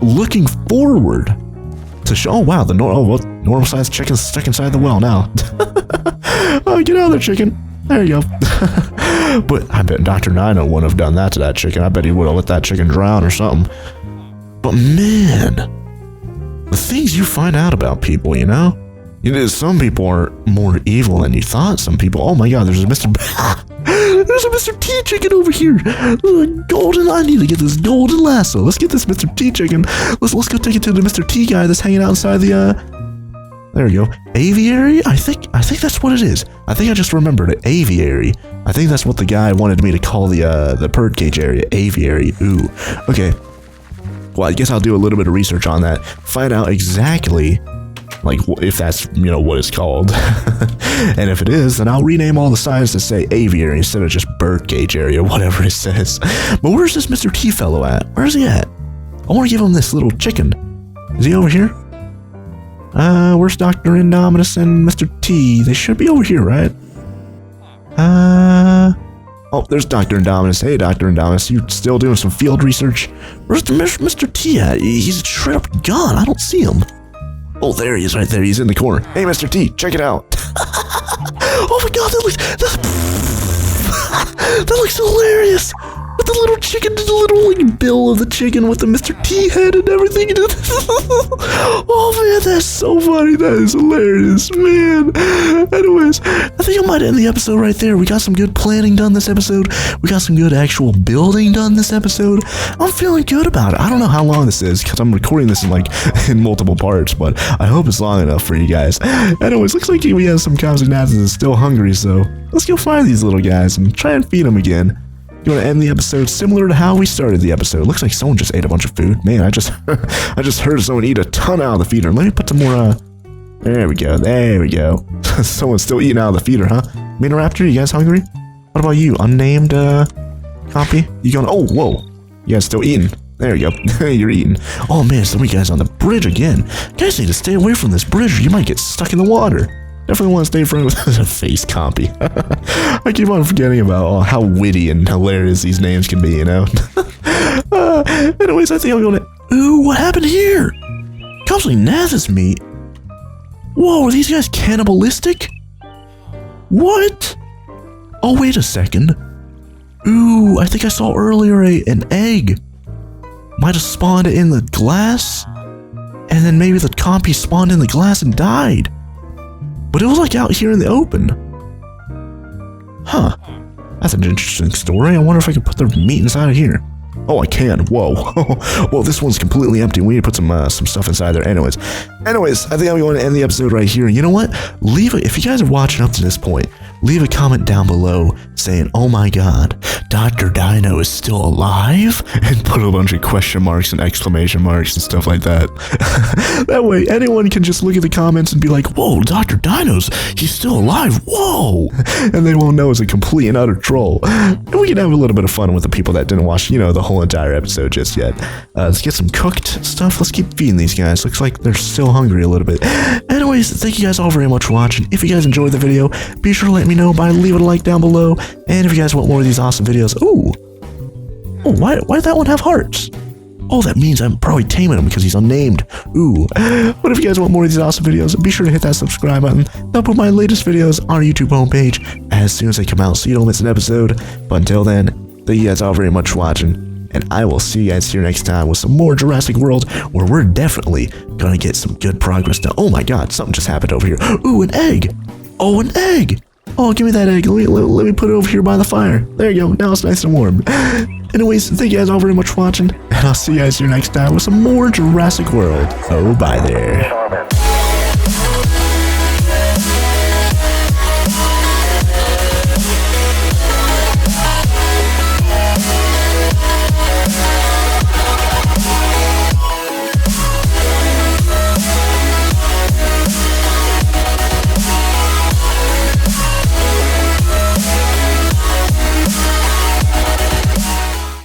[SPEAKER 1] looking forward to show. Oh wow, the normal sized chicken's stuck inside the well now. Oh, get out of there, chicken. There you go. But I bet Dr. Dino wouldn't have done that to that chicken. I bet he would have let that chicken drown or something. But man, the things you find out about people, some people are more evil than you thought. Some people, oh my god, there's a Mr. T chicken over here. Golden, I need to get this golden lasso. Let's get this Mr. T chicken. Let's go take it to the Mr. T guy that's hanging out inside the There we go. Aviary? I think that's what it is. I think I just remembered it. Aviary. I think that's what the guy wanted me to call the bird cage area. Aviary. Ooh. Okay. Well, I guess I'll do a little bit of research on that. Find out exactly, like, if that's, what it's called. And if it is, then I'll rename all the signs to say aviary instead of just bird cage area, whatever it says. But where's this Mr. T fellow at? Where's he at? I want to give him this little chicken. Is he over here? Where's Dr. Indominus and Mr. T? They should be over here, right? Oh, there's Dr. Indominus. Hey, Dr. Indominus, you still doing some field research? Where's Mr. T at? He's straight up gone. I don't see him. Oh, there he is, right there. He's in the corner. Hey, Mr. T, check it out. Oh my God, that looks hilarious. With the little chicken, the little like bill of the chicken with the Mr. T head and everything. Oh man, that's so funny. That is hilarious, man. Anyways, I think I might end the episode right there. We got some good planning done this episode. We got some good actual building done this episode. I'm feeling good about it. I don't know how long this is because I'm recording this in multiple parts, but I hope it's long enough for you guys. Anyways, looks like we have some cows and nads that's still hungry, so let's go find these little guys and try and feed them again. You want to end the episode similar to how we started the episode. Looks like someone just ate a bunch of food. Man, I just heard someone eat a ton out of the feeder. Let me put some more, there we go, there we go. Someone's still eating out of the feeder, huh? Raptor, you guys hungry? What about you, unnamed, copy? You going, oh, whoa. You guys still eating? There you go. You're eating. Oh man, some of you guys on the bridge again. You guys need to stay away from this bridge or you might get stuck in the water. Definitely want to stay in front of a face copy. I keep on forgetting about how witty and hilarious these names can be, Anyways, I think I'm gonna... Ooh, what happened here? Copsly Nath's meat? Whoa, are these guys cannibalistic? What? Oh, wait a second. Ooh, I think I saw earlier an egg. Might have spawned in the glass? And then maybe the compy spawned in the glass and died. But it was like out here in the open. Huh. That's an interesting story. I wonder if I can put their meat inside of here. Oh, I can. Whoa. Well, this one's completely empty. We need to put some stuff inside there. Anyways, I think I'm going to end the episode right here. And you know what? If you guys are watching up to this point, leave a comment down below saying, oh my God, Dr. Dino is still alive? And put a bunch of question marks and exclamation marks and stuff like that. That way, anyone can just look at the comments and be like, whoa, Dr. He's still alive. Whoa. And they won't know it's a complete and utter troll. And we can have a little bit of fun with the people that didn't watch, the whole entire episode just yet. Let's get some cooked stuff. Let's keep feeding these guys. Looks like they're still hungry a little bit. Anyways, thank you guys all very much for watching. If you guys enjoyed the video, be sure to let me know by leaving a like down below. And if you guys want more of these awesome videos, why did that one have hearts? Oh, that means I'm probably taming him because he's unnamed. Ooh. But if you guys want more of these awesome videos, be sure to hit that subscribe button. I'll put my latest videos on our YouTube homepage as soon as they come out so you don't miss an episode. But until then, thank you guys all very much for watching. And I will see you guys here next time with some more Jurassic World, where we're definitely gonna get some good progress done. Oh my God, something just happened over here. Ooh, an egg. Oh, an egg. Oh, give me that egg. Let me put it over here by the fire. There you go. Now it's nice and warm. Anyways, thank you guys all very much for watching, and I'll see you guys here next time with some more Jurassic World. Oh, bye there.